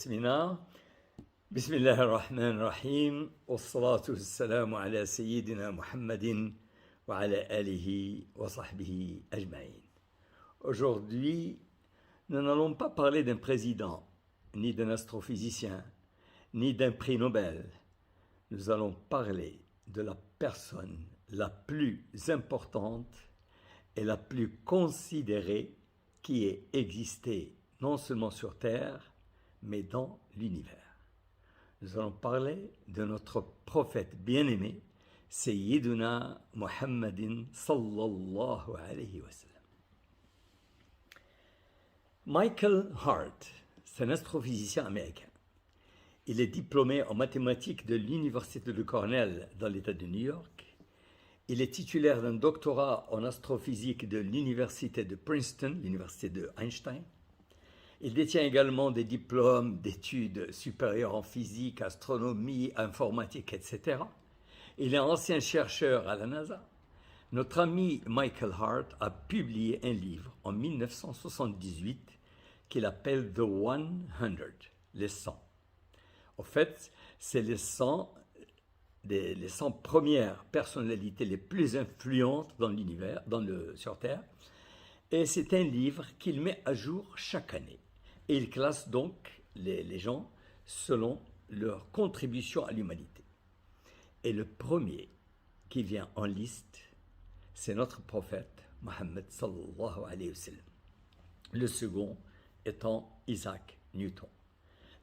بسم بسم الله الرحمن الرحيم والصلاة والسلام على سيدنا محمد وعلى آله وصحبه أجمعين. Aujourd'hui, nous n'allons pas parler d'un président, ni d'un astrophysicien, ni d'un prix Nobel. Nous allons parler de la personne la plus importante et la plus considérée qui ait existé non seulement sur Terre, mais dans l'univers. Nous allons parler de notre prophète bien-aimé, Sayyiduna Muhammadin sallallahu alayhi wa sallam. Michael Hart, c'est un astrophysicien américain. Il est diplômé en mathématiques de l'université de Cornell dans l'État de New York. Il est titulaire d'un doctorat en astrophysique de l'université de Princeton, l'université de Einstein. Il détient également des diplômes d'études supérieures en physique, astronomie, informatique, etc. Il est ancien chercheur à la NASA. Notre ami Michael Hart a publié un livre en 1978 qu'il appelle The 100, les 100. En fait, c'est les 100 premières personnalités les plus influentes dans l'univers, sur Terre. Et c'est un livre qu'il met à jour chaque année. Et il classe donc les gens selon leur contribution à l'humanité. Et le premier qui vient en liste, c'est notre prophète, Mohammed sallallahu alayhi wa sallam. Le second étant Isaac Newton.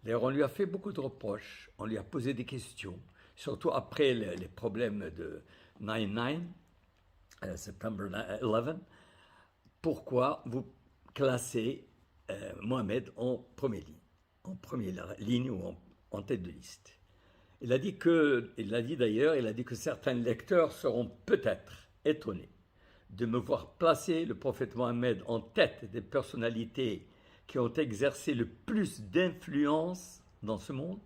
D'ailleurs, on lui a fait beaucoup de reproches, on lui a posé des questions, surtout après les problèmes de 9/11, September 11. Pourquoi vous classez Mohamed en première ligne ou en tête de liste? Il a dit que certains lecteurs seront peut-être étonnés de me voir placer le prophète Mohamed en tête des personnalités qui ont exercé le plus d'influence dans ce monde,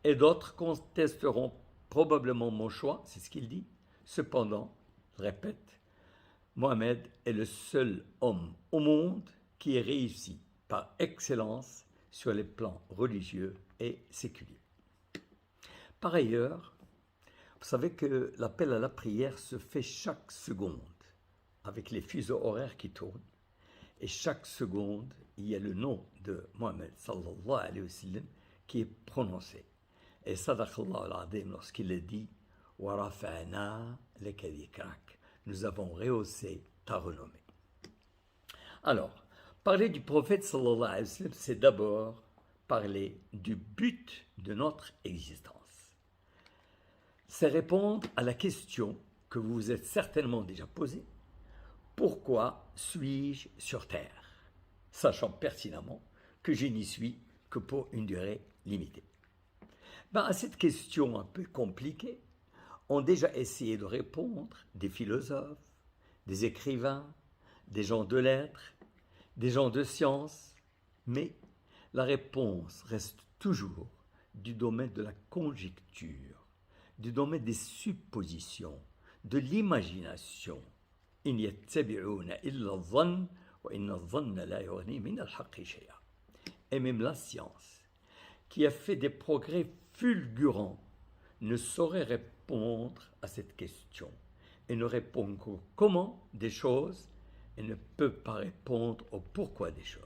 et d'autres contesteront probablement mon choix, c'est ce qu'il dit. Cependant, je répète, Mohamed est le seul homme au monde qui ait réussi par excellence sur les plans religieux et séculiers. Par ailleurs, vous savez que l'appel à la prière se fait chaque seconde avec les fuseaux horaires qui tournent, et chaque seconde, il y a le nom de Mohamed sallallahu alayhi wa sallam qui est prononcé. Et sadaqallahu al-azim lorsqu'il est dit « Wa rafa'na laka dhikrak » nous avons rehaussé ta renommée. Alors, parler du prophète sallallahu alayhi wa sallam, c'est d'abord parler du but de notre existence. C'est répondre à la question que vous vous êtes certainement déjà posée. Pourquoi suis-je sur Terre, sachant pertinemment que je n'y suis que pour une durée limitée? À cette question un peu compliquée, ont déjà essayé de répondre des philosophes, des écrivains, des gens de lettres, des gens de science, mais la réponse reste toujours du domaine de la conjecture, du domaine des suppositions, de l'imagination. Et même la science, qui a fait des progrès fulgurants, ne saurait répondre à cette question et ne répond qu'au comment des choses et ne peut pas répondre au pourquoi des choses.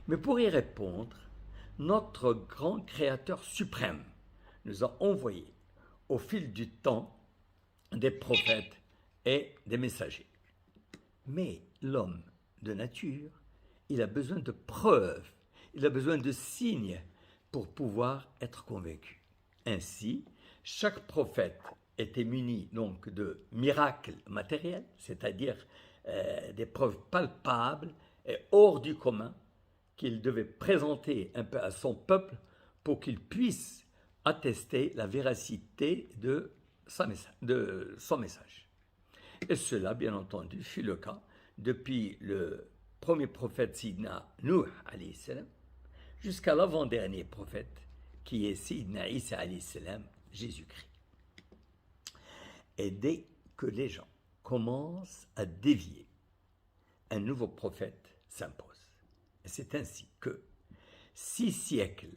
Mais pour y répondre, notre grand créateur suprême nous a envoyé au fil du temps des prophètes et des messagers. Mais l'homme de nature, il a besoin de preuves, il a besoin de signes pour pouvoir être convaincu. Ainsi, chaque prophète était muni donc de miracles matériels, c'est-à-dire des preuves palpables et hors du commun qu'il devait présenter un peu à son peuple pour qu'il puisse attester la véracité de son message. Et cela, bien entendu, fut le cas depuis le premier prophète Sidna Nuh alayhi salam jusqu'à l'avant-dernier prophète qui est Sidna Isa alayhi salam, Jésus-Christ. Et dès que les gens commencent à dévier, un nouveau prophète s'impose. Et c'est ainsi que 6 siècles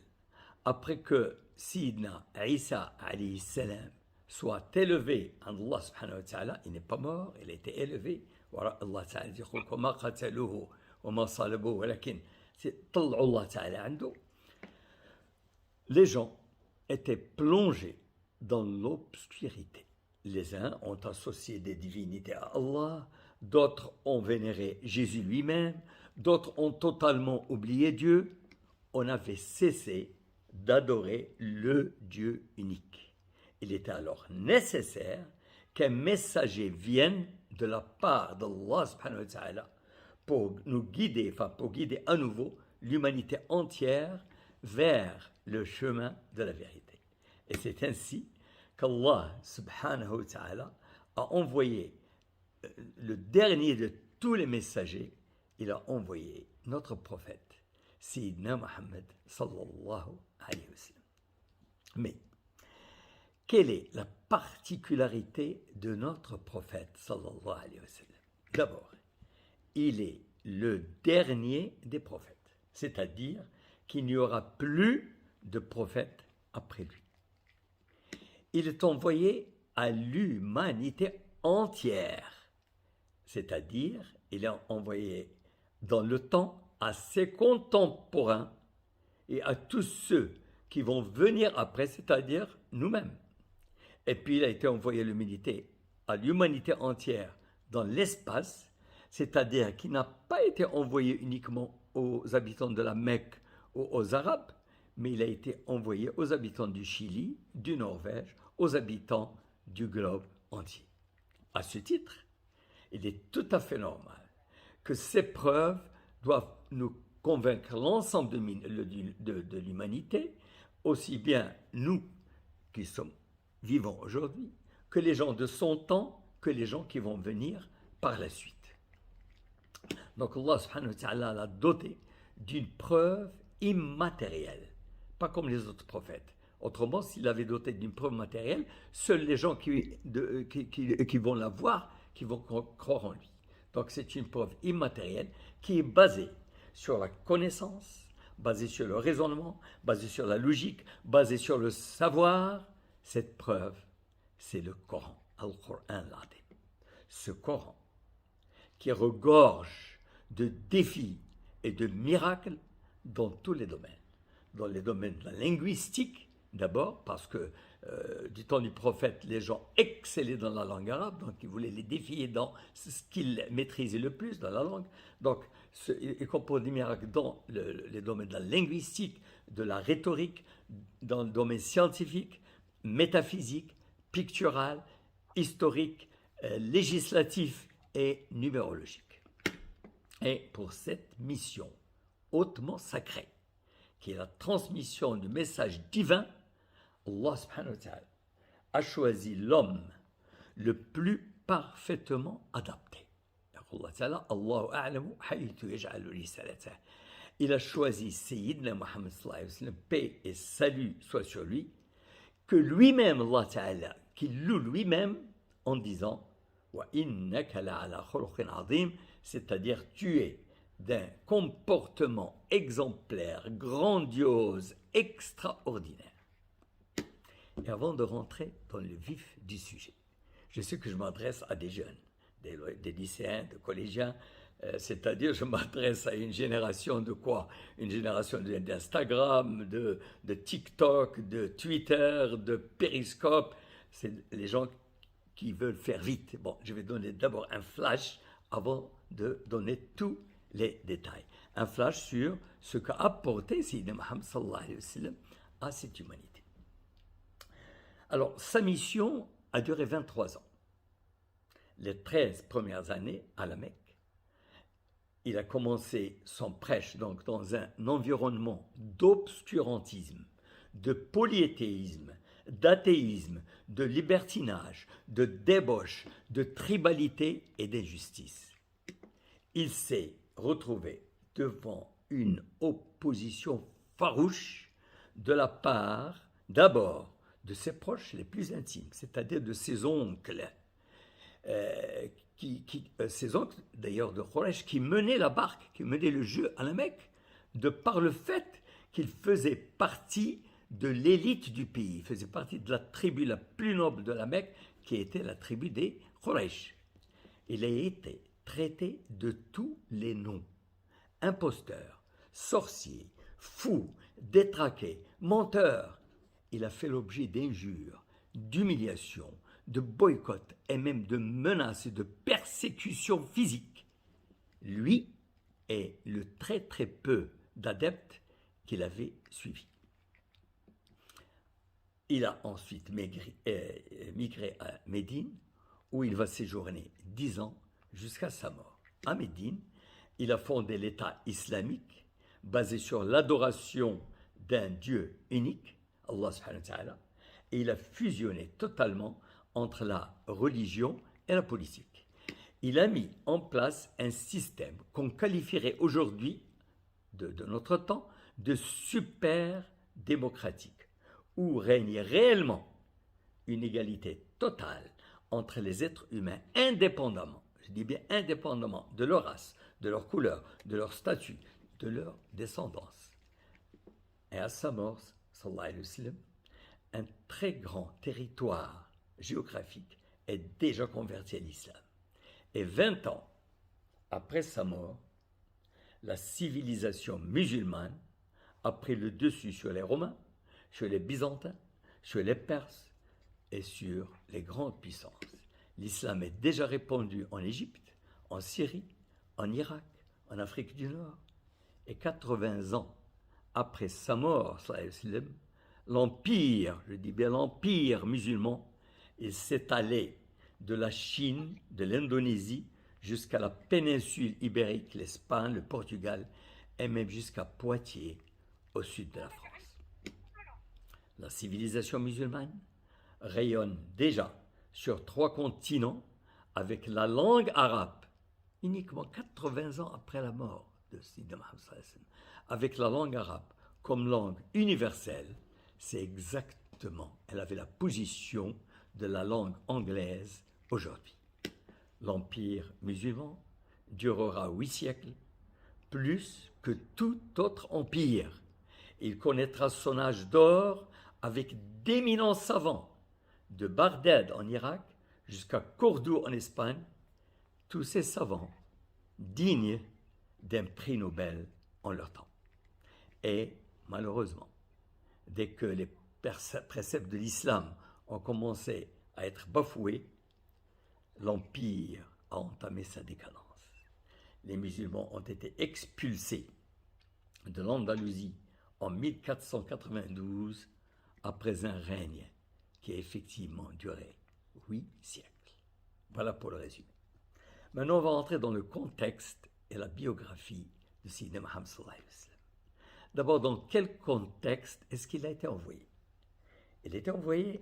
après que Sidna Isa alayhi salam soit élevé en Allah subhanahu wa ta'ala, il n'est pas mort, il a été élevé. Allah ta'ala dit وما قتلوه وما صلبوه ولكن طلعوا الله تعالى عنده. Les gens étaient plongés dans l'obscurité. Les uns ont associé des divinités à Allah, d'autres ont vénéré Jésus lui-même, d'autres ont totalement oublié Dieu. On avait cessé d'adorer le Dieu unique. Il était alors nécessaire qu'un messager vienne de la part d'Allah subhanahu wa ta'ala pour nous guider, pour guider à nouveau l'humanité entière vers le chemin de la vérité. Et c'est ainsi qu'Allah subhanahu wa ta'ala a envoyé le dernier de tous les messagers. Il a envoyé notre prophète, Sayyidina Muhammad sallallahu alayhi wa sallam. Mais quelle est la particularité de notre prophète sallallahu alayhi wa sallam? D'abord, il est le dernier des prophètes, c'est-à-dire qu'il n'y aura plus de prophète après lui. Il est envoyé à l'humanité entière, c'est-à-dire il est envoyé dans le temps à ses contemporains et à tous ceux qui vont venir après, c'est-à-dire nous-mêmes. Et puis il a été envoyé à l'humanité entière dans l'espace, c'est-à-dire qu'il n'a pas été envoyé uniquement aux habitants de la Mecque ou aux Arabes, mais il a été envoyé aux habitants du Chili, du Norvège, aux habitants du globe entier. À ce titre, il est tout à fait normal que ces preuves doivent nous convaincre l'ensemble de l'humanité, aussi bien nous qui sommes vivants aujourd'hui, que les gens de son temps, que les gens qui vont venir par la suite. Donc Allah subhanahu wa ta'ala l'a doté d'une preuve immatérielle, pas comme les autres prophètes. Autrement, s'il avait doté d'une preuve matérielle, seuls les gens qui vont la voir, qui vont croire en lui. Donc c'est une preuve immatérielle qui est basée sur la connaissance, basée sur le raisonnement, basée sur la logique, basée sur le savoir. Cette preuve, c'est le Coran, Al-Qur'an al-Azim. Ce Coran qui regorge de défis et de miracles dans tous les domaines. Dans les domaines de la linguistique, d'abord, parce que du temps du prophète, les gens excellaient dans la langue arabe, donc ils voulaient les défier dans ce qu'ils maîtrisaient le plus dans la langue. Donc, ils composent des miracles dans les domaines de la linguistique, de la rhétorique, dans le domaine scientifique, métaphysique, pictural, historique, législatif et numérologique. Et pour cette mission hautement sacrée, qui est la transmission du message divin, Allah subhanahu wa ta'ala a choisi l'homme le plus parfaitement adapté. Allah ta'ala, Allahu a'lamu haythu yaj'alu risalatahu. Il a choisi Sayyidina Muhammad sallallahu alayhi wa sallam, paix et salut soit sur lui, que lui-même, Allah ta'ala, qu'il loue lui-même en disant wa innaka la'ala khuluqin 'azim, c'est-à-dire tu es d'un comportement exemplaire, grandiose, extraordinaire. Et avant de rentrer dans le vif du sujet, je sais que je m'adresse à des jeunes, des lycéens, des collégiens, c'est-à-dire je m'adresse à une génération de quoi? Une génération d'Instagram, de TikTok, de Twitter, de Periscope. C'est les gens qui veulent faire vite. Bon, je vais donner d'abord un flash avant de donner tous les détails. Un flash sur ce qu'a apporté Sayyidina Muhammad sallallahu alayhi wa sallam à cette humanité. Alors, sa mission a duré 23 ans. Les 13 premières années à la Mecque, il a commencé son prêche donc dans un environnement d'obscurantisme, de polythéisme, d'athéisme, de libertinage, de débauche, de tribalité et d'injustice. Il s'est retrouvé devant une opposition farouche de la part, d'abord, de ses proches les plus intimes, c'est-à-dire de ses oncles, ses oncles d'ailleurs de Quraysh, qui menaient la barque, qui menaient le jeu à la Mecque, de par le fait qu'il faisait partie de l'élite du pays. Il faisait partie de la tribu la plus noble de la Mecque, qui était la tribu des Quraysh. Il a été traité de tous les noms. Imposteur, sorcier, fou, détraqué, menteur. Il a fait l'objet d'injures, d'humiliations, de boycotts et même de menaces et de persécutions physiques. Lui et le très très peu d'adeptes qu'il avait suivis. Il a ensuite migré à Médine, où il va séjourner 10 ans jusqu'à sa mort. À Médine, il a fondé l'État islamique, basé sur l'adoration d'un Dieu unique, Allah subhanahu wa ta'ala, et il a fusionné totalement entre la religion et la politique. Il a mis en place un système qu'on qualifierait aujourd'hui, de notre temps, de super démocratique, où règne réellement une égalité totale entre les êtres humains, indépendamment, je dis bien indépendamment, de leur race, de leur couleur, de leur statut, de leur descendance. Et à sa mort, sallallahu alayhi wa sallam, un très grand territoire géographique est déjà converti à l'islam. Et 20 ans après sa mort, la civilisation musulmane a pris le dessus sur les Romains, sur les Byzantins, sur les Perses et sur les grandes puissances. L'islam est déjà répandu en Égypte, en Syrie, en Irak, en Afrique du Nord. Et 80 ans après sa mort, l'empire, je dis bien l'empire musulman, il s'est allé de la Chine, de l'Indonésie, jusqu'à la péninsule ibérique, l'Espagne, le Portugal, et même jusqu'à Poitiers, au sud de la France. La civilisation musulmane rayonne déjà sur 3 continents avec la langue arabe, uniquement 80 ans après la mort de Sayyidina Muhammad, avec la langue arabe comme langue universelle. C'est exactement, elle avait la position de la langue anglaise aujourd'hui. L'empire musulman durera 8 siècles, plus que tout autre empire. Il connaîtra son âge d'or avec d'éminents savants, de Bagdad en Irak jusqu'à Cordoue en Espagne, tous ces savants dignes d'un prix Nobel en leur temps. Et malheureusement, dès que les préceptes de l'islam ont commencé à être bafoués, l'empire a entamé sa décadence. Les musulmans ont été expulsés de l'Andalousie en 1492 après un règne qui a effectivement duré 8 siècles. Voilà pour le résumé. Maintenant, on va entrer dans le contexte et la biographie de Sayyidina Muhammad sallallahu alayhi wa sallam. D'abord, dans quel contexte est-ce qu'il a été envoyé? Il a été envoyé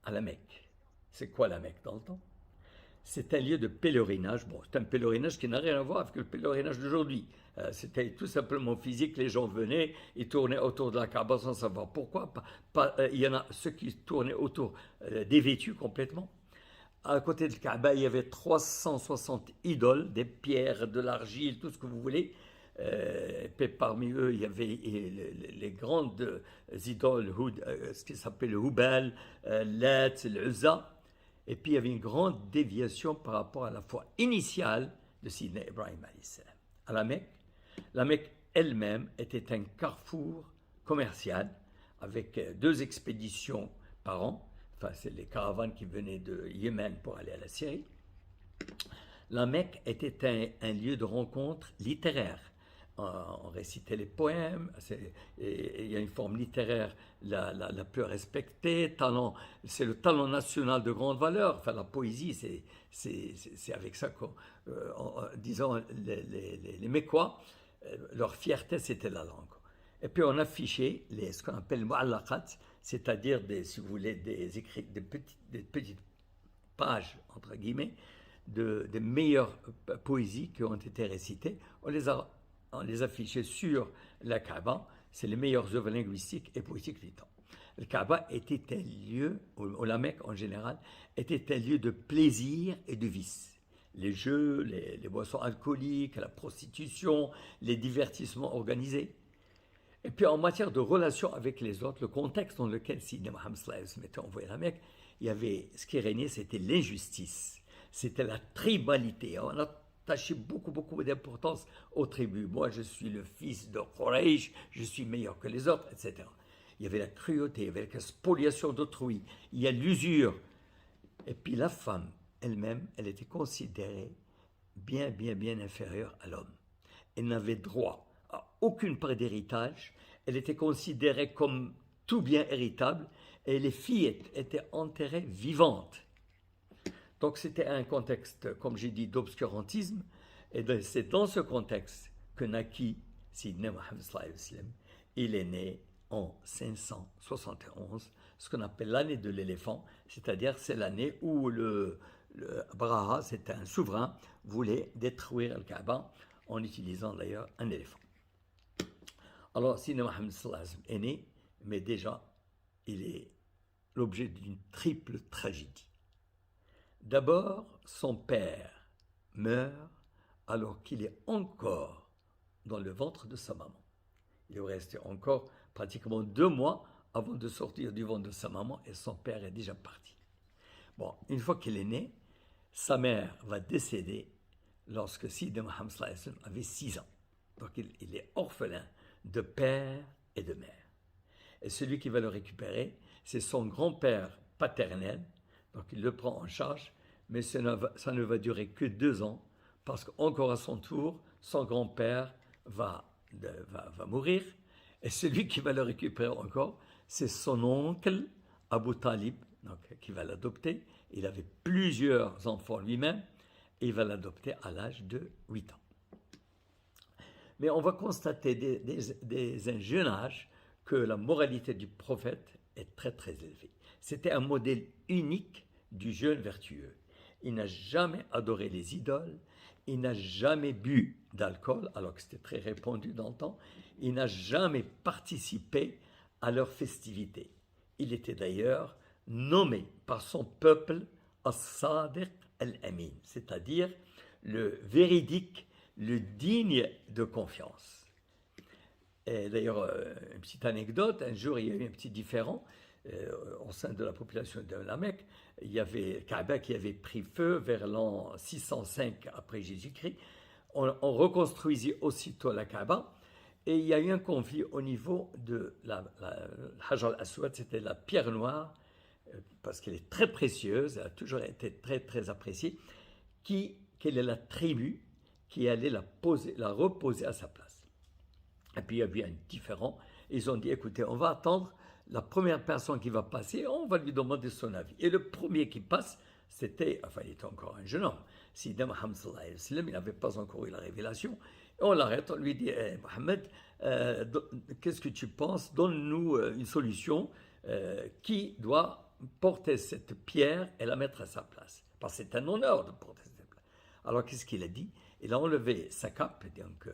à la Mecque. C'est quoi la Mecque dans le temps? C'est un lieu de pèlerinage. Bon, c'est un pèlerinage qui n'a rien à voir avec le pèlerinage d'aujourd'hui. C'était tout simplement physique. Les gens venaient, ils tournaient autour de la Kaaba sans savoir pourquoi. Il y en a ceux qui tournaient autour dévêtus complètement. À côté de la Kaaba, il y avait 360 idoles, des pierres, de l'argile, tout ce que vous voulez. Et parmi eux, il y avait les grandes idoles, ce qui s'appelle le Hubal, Lat, le Uzza. Et puis il y avait une grande déviation par rapport à la foi initiale de Sidna Ibrahim alayhi salam. À la Mecque elle-même était un carrefour commercial avec 2 expéditions par an. Enfin, c'est les caravanes qui venaient de Yémen pour aller à la Syrie. La Mecque était un lieu de rencontre littéraire. On récitait les poèmes, il y a une forme littéraire la plus respectée, c'est le talent national de grande valeur. Enfin, la poésie, c'est avec ça disons, les Mécois, leur fierté, c'était la langue. Et puis on affichait ce qu'on appelle mu'allaqat, c'est-à-dire si vous voulez, des petites pages, entre guillemets, des meilleures poésies qui ont été récitées. On les affichait sur la Kaaba. C'est les meilleures œuvres linguistiques et poétiques du temps. Le Kaaba était un lieu, ou la Mecque en général, était un lieu de plaisir et de vice. Les jeux, les boissons alcooliques, la prostitution, les divertissements organisés. Et puis en matière de relation avec les autres, le contexte dans lequel Sidna Mohammed était envoyé à la Mecque, il y avait ce qui régnait, c'était l'injustice, c'était la tribalité. On attachait beaucoup d'importance aux tribus. Moi, je suis le fils de Quraysh, je suis meilleur que les autres, etc. Il y avait la cruauté, il y avait la spoliation d'autrui, il y a l'usure. Et puis la femme elle-même, elle était considérée bien inférieure à l'homme. Elle n'avait droit à aucune part d'héritage, elle était considérée comme tout bien héritable, et les filles étaient enterrées vivantes. Donc c'était un contexte, comme j'ai dit, d'obscurantisme, et c'est dans ce contexte que naquit Sidna Mohammed sallallahu alayhi wa sallam. Il est né en 571, ce qu'on appelle l'année de l'éléphant, c'est-à-dire c'est l'année où le Abraha, c'est un souverain, voulait détruire le Kaaba en utilisant d'ailleurs un éléphant. Alors Sidna Mohammed sallallahu alayhi wa sallam est né, mais déjà il est l'objet d'une triple tragédie. D'abord, son père meurt alors qu'il est encore dans le ventre de sa maman. Il est resté encore pratiquement 2 mois avant de sortir du ventre de sa maman et son père est déjà parti. Bon, une fois qu'il est né, sa mère va décéder lorsque Sidna Mohammed sallallahu alayhi wa sallam avait 6 ans. Donc il est orphelin de père et de mère. Et celui qui va le récupérer, c'est son grand-père paternel. Donc il le prend en charge, mais ça ne va durer que 2 ans, parce qu'encore à son tour, son grand-père va mourir, et celui qui va le récupérer encore, c'est son oncle Abu Talib, donc, qui va l'adopter. Il avait plusieurs enfants lui-même, et il va l'adopter à l'âge de 8 ans. Mais on va constater dès un jeune âge que la moralité du prophète est très élevée. C'était un modèle unique du jeune vertueux. Il n'a jamais adoré les idoles, il n'a jamais bu d'alcool, alors que c'était très répandu dans le temps, il n'a jamais participé à leurs festivités. Il était d'ailleurs nommé par son peuple As-Sadiq al-Amin, c'est-à-dire le véridique, le digne de confiance. Et d'ailleurs, une petite anecdote, un jour il y a eu un petit différend au sein de la population de la Mecque. Il y avait Kaaba qui avait pris feu vers l'an 605 après Jésus-Christ. On reconstruisit aussitôt la Kaaba et il y a eu un conflit au niveau de la Hajar al-Aswad, c'était la pierre noire, parce qu'elle est très précieuse, elle a toujours été très appréciée. Quelle est la tribu qui allait la reposer à sa place? Et puis il y a eu un différend. Ils ont dit, écoutez, on va attendre la première personne qui va passer, on va lui demander son avis. Et le premier qui passe, il était encore un jeune homme. Sidna Mohammed sallallahu alayhi wa sallam, il n'avait pas encore eu la révélation. Et on l'arrête, on lui dit, Mohammed, qu'est-ce que tu penses? Donne-nous une solution. Qui doit porter cette pierre et la mettre à sa place? Parce que c'est un honneur de porter cette pierre. Alors qu'est-ce qu'il a dit? Il a enlevé sa cape, donc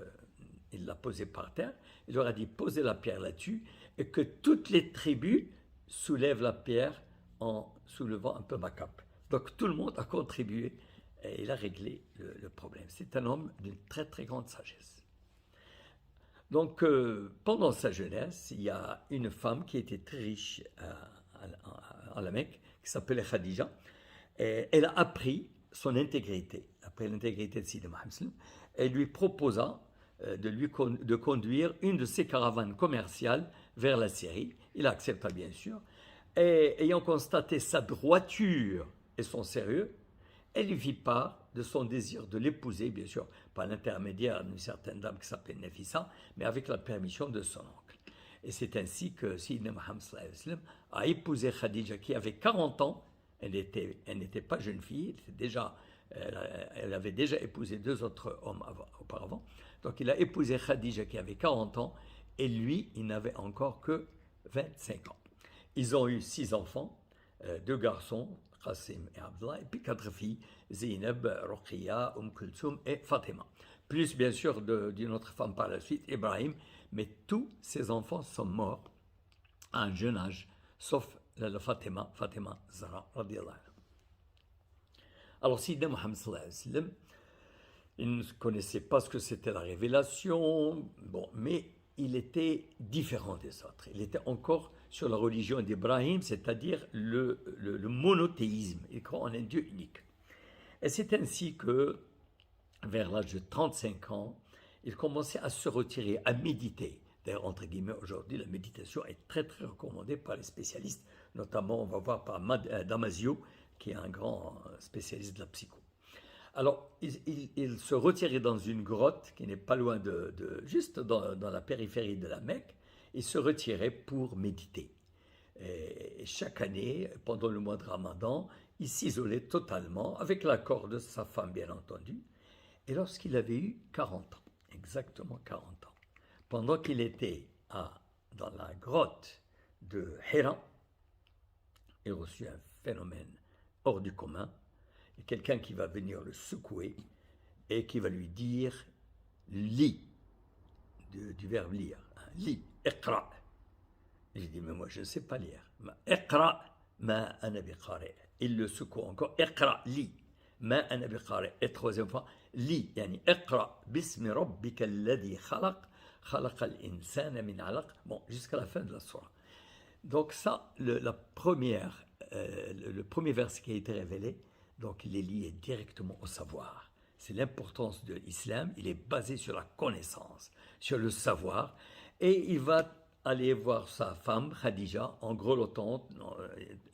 il l'a posée par terre. Il leur a dit, posez la pierre là-dessus et que toutes les tribus soulèvent la pierre en soulevant un peu ma cape. Donc tout le monde a contribué et il a réglé le problème. C'est un homme d'une très grande sagesse. Donc pendant sa jeunesse, il y a une femme qui était très riche à la Mecque, qui s'appelait Khadija. Et elle a appris son intégrité, après l'intégrité de Sidna Mohammed. Elle lui proposa de conduire une de ses caravanes commerciales vers la Syrie. Il accepta bien sûr. Et ayant constaté sa droiture et son sérieux, elle lui fit part de son désir de l'épouser, bien sûr, par l'intermédiaire d'une certaine dame qui s'appelait Nafissa, mais avec la permission de son oncle. Et c'est ainsi que Sidna Mohammed sallallahu alayhi wa sallam a épousé Khadija, qui avait 40 ans. Elle n'était pas jeune fille, elle avait déjà épousé 2 autres hommes auparavant. Donc il a épousé Khadija qui avait 40 ans et lui, il n'avait encore que 25 ans. Ils ont eu 6 enfants, 2 garçons, Qasim et Abdullah, et puis 4 filles, Zainab, Ruqayya, Kulthum et Fatima. Plus bien sûr d'une autre femme par la suite, Ibrahim, mais tous ces enfants sont morts à un jeune âge, sauf Fatima Zahra, radiyallahu anha. Alors Sidna Mohammed sallallahu alayhi wa sallam, il ne connaissait pas ce que c'était la révélation, bon, mais il était différent des autres. Il était encore sur la religion d'Ibrahim, c'est-à-dire le monothéisme. Il croit en un Dieu unique. Et c'est ainsi que, vers l'âge de 35 ans, il commençait à se retirer, à méditer. D'ailleurs, entre guillemets, aujourd'hui, la méditation est très, très recommandée par les spécialistes. Notamment, on va voir par Damasio, qui est un grand spécialiste de la psycho. Alors, il se retirait dans une grotte qui n'est pas loin juste dans la périphérie de la Mecque. Il se retirait pour méditer. Et chaque année, pendant le mois de Ramadan, il s'isolait totalement, avec l'accord de sa femme, bien entendu. Et lorsqu'il avait eu 40 ans, exactement 40 ans, pendant qu'il était dans la grotte de Hira, il reçut un phénomène hors du commun. Et quelqu'un qui va venir le secouer et qui va lui dire lis, du verbe lire, hein, lis, iqra. J'ai dit mais moi je ne sais pas lire. Iqra ma ana biqari. Il le secoue encore, iqra, lis, ma ana biqari. Et troisième fois, lis, yani iqra bismi rabbika alladhi khalaq, khalaqa al-insana min alaq. Bon, jusqu'à la fin de la soirée. Donc ça, le premier verset qui a été révélé, donc il est lié directement au savoir. C'est l'importance de l'islam, il est basé sur la connaissance, sur le savoir. Et il va aller voir sa femme, Khadija, en grelottant,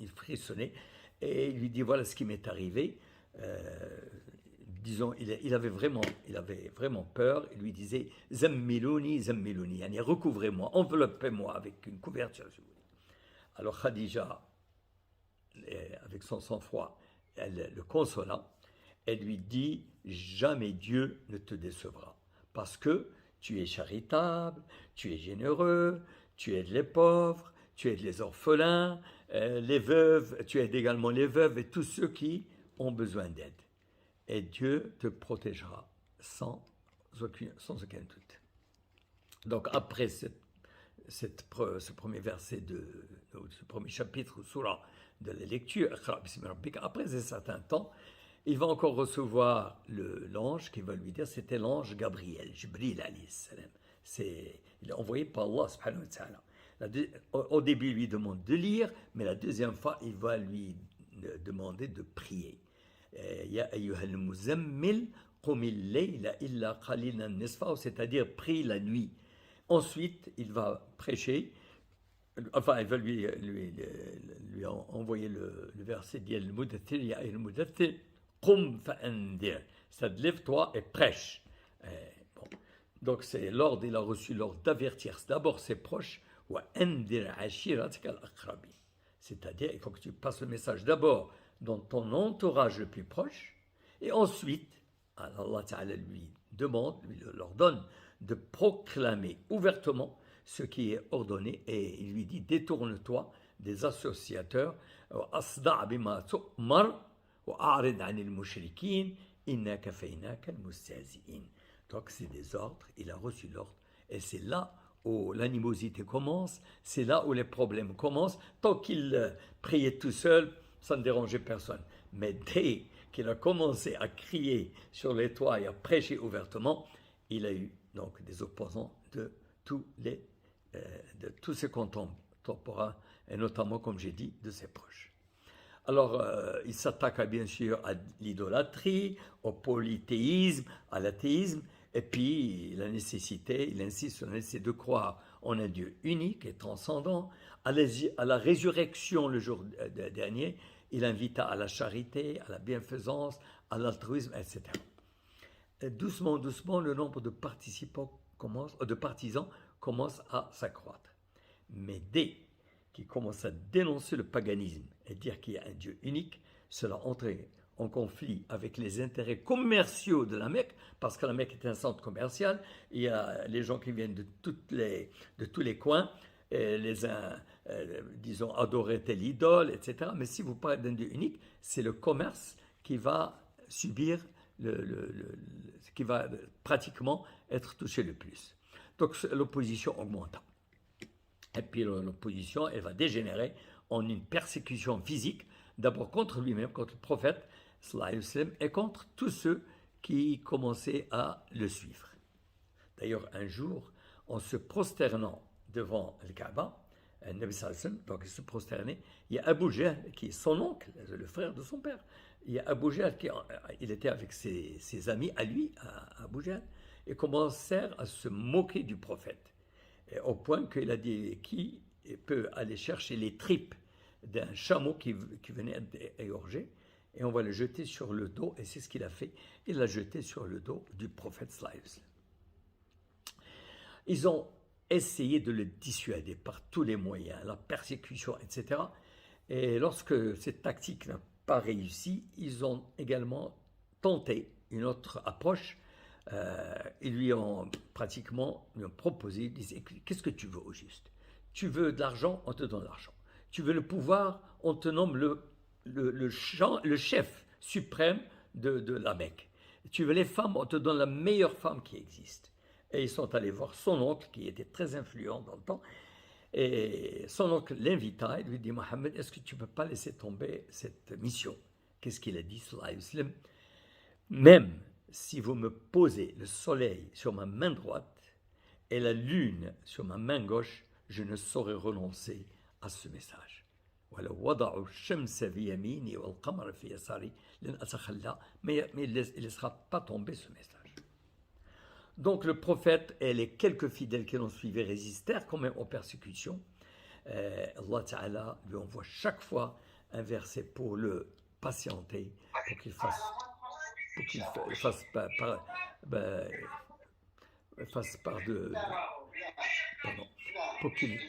il frissonnait, et il lui dit voilà ce qui m'est arrivé. Disons, il avait vraiment peur. Il lui disait Zammilouni, Zammilouni, yani recouvrez-moi, enveloppez-moi avec une couverture. Alors Khadija, avec son sang-froid, elle le consola. Elle lui dit jamais Dieu ne te décevra, parce que tu es charitable, tu es généreux, tu aides les pauvres, tu aides les orphelins, les veuves, tu aides également les veuves et tous ceux qui ont besoin d'aide. Et Dieu te protégera sans aucun doute. Donc après ce premier verset ce premier chapitre ou surah de la lecture, après un certain temps, il va encore recevoir l'ange qui va lui dire, c'était l'ange Gabriel, Jibril alayhi salam. Il est envoyé par Allah subhanahu wa ta'ala. Au début, il lui demande de lire, mais la deuxième fois, il va lui demander de prier. Ya ayyuhal muzammil, qumil layla illa qalilan nisfa, c'est-à-dire prie la nuit. Ensuite, il va prêcher, enfin, il va lui envoyer le verset d'Yal Mudathir, Ya ayyuhal mudaththir, qum fa'andir, c'est-à-dire lève-toi et prêche. Bon. Donc, c'est l'ordre, il a reçu l'ordre d'avertir d'abord ses proches, wa andir ashiratika al-aqrabin. C'est-à-dire, il faut que tu passes le message d'abord dans ton entourage le plus proche, et ensuite, Allah Ta'ala lui leur donne de proclamer ouvertement ce qui est ordonné, et il lui dit détourne-toi des associateurs, asda' bima tu'mar wa a'rid 'anil mushrikin inna kafaynaka al-mustahzi'in. Donc c'est des ordres, il a reçu l'ordre, et c'est là où l'animosité commence, c'est là où les problèmes commencent. Tant qu'il priait tout seul, ça ne dérangeait personne. Mais dès qu'il a commencé à crier sur les toits et à prêcher ouvertement, il a eu donc des opposants de tous ses contemporains, et notamment, comme j'ai dit, de ses proches. Alors, il s'attaque bien sûr à l'idolâtrie, au polythéisme, à l'athéisme, et puis il insiste sur la nécessité de croire en un Dieu unique et transcendant, à la résurrection le jour dernier. Il invita à la charité, à la bienfaisance, à l'altruisme, etc. Et doucement, doucement, le nombre de partisans commence à s'accroître. Mais dès qu'il commence à dénoncer le paganisme et dire qu'il y a un Dieu unique, cela entrait en conflit avec les intérêts commerciaux de la Mecque, parce que la Mecque est un centre commercial, il y a les gens qui viennent de tous les coins, et les uns, disons, adorer telle idole, etc. Mais si vous parlez d'un Dieu unique, c'est le commerce qui va subir, qui va pratiquement être touché le plus. Donc l'opposition augmenta. Et puis l'opposition, elle va dégénérer en une persécution physique, d'abord contre lui-même, contre le prophète, sallallahu alayhi wa sallam, et contre tous ceux qui commençaient à le suivre. D'ailleurs, un jour, en se prosternant devant le Kaaba, Nabi sallallahu alayhi wa sallam, donc il se prosternait. Il y a Abu Jahl, qui est son oncle, le frère de son père. Il y a Abu Jahl, il était avec ses amis à lui, à Abu Jahl, et commencèrent à se moquer du prophète. Et au point qu'il a dit, qui peut aller chercher les tripes d'un chameau qui venait égorger, et on va le jeter sur le dos, et c'est ce qu'il a fait. Il l'a jeté sur le dos du prophète sallallahu alayhi wa sallam. Ils ont essayé de le dissuader par tous les moyens, la persécution, etc. Et lorsque cette tactique n'a pas réussi, ils ont également tenté une autre approche. Ils lui ont pratiquement proposé, ils disaient, qu'est-ce que tu veux au juste? Tu veux de l'argent, on te donne l'argent. Tu veux le pouvoir, on te nomme le chef suprême de la Mecque. Tu veux les femmes, on te donne la meilleure femme qui existe. Et ils sont allés voir son oncle, qui était très influent dans le temps. Et son oncle l'invita et lui dit, Mohammed, est-ce que tu ne peux pas laisser tomber cette mission? Qu'est-ce qu'il a dit, sallallahu alayhi wa sallam? Même si vous me posez le soleil sur ma main droite et la lune sur ma main gauche, je ne saurais renoncer à ce message. Mais il ne laissera pas tomber ce message. Donc le prophète et les quelques fidèles qui l'ont suivi résistèrent quand même aux persécutions. Allah Ta'ala lui envoie chaque fois un verset pour le patienter, pour qu'il fasse part de... Pardon, pour qu'il...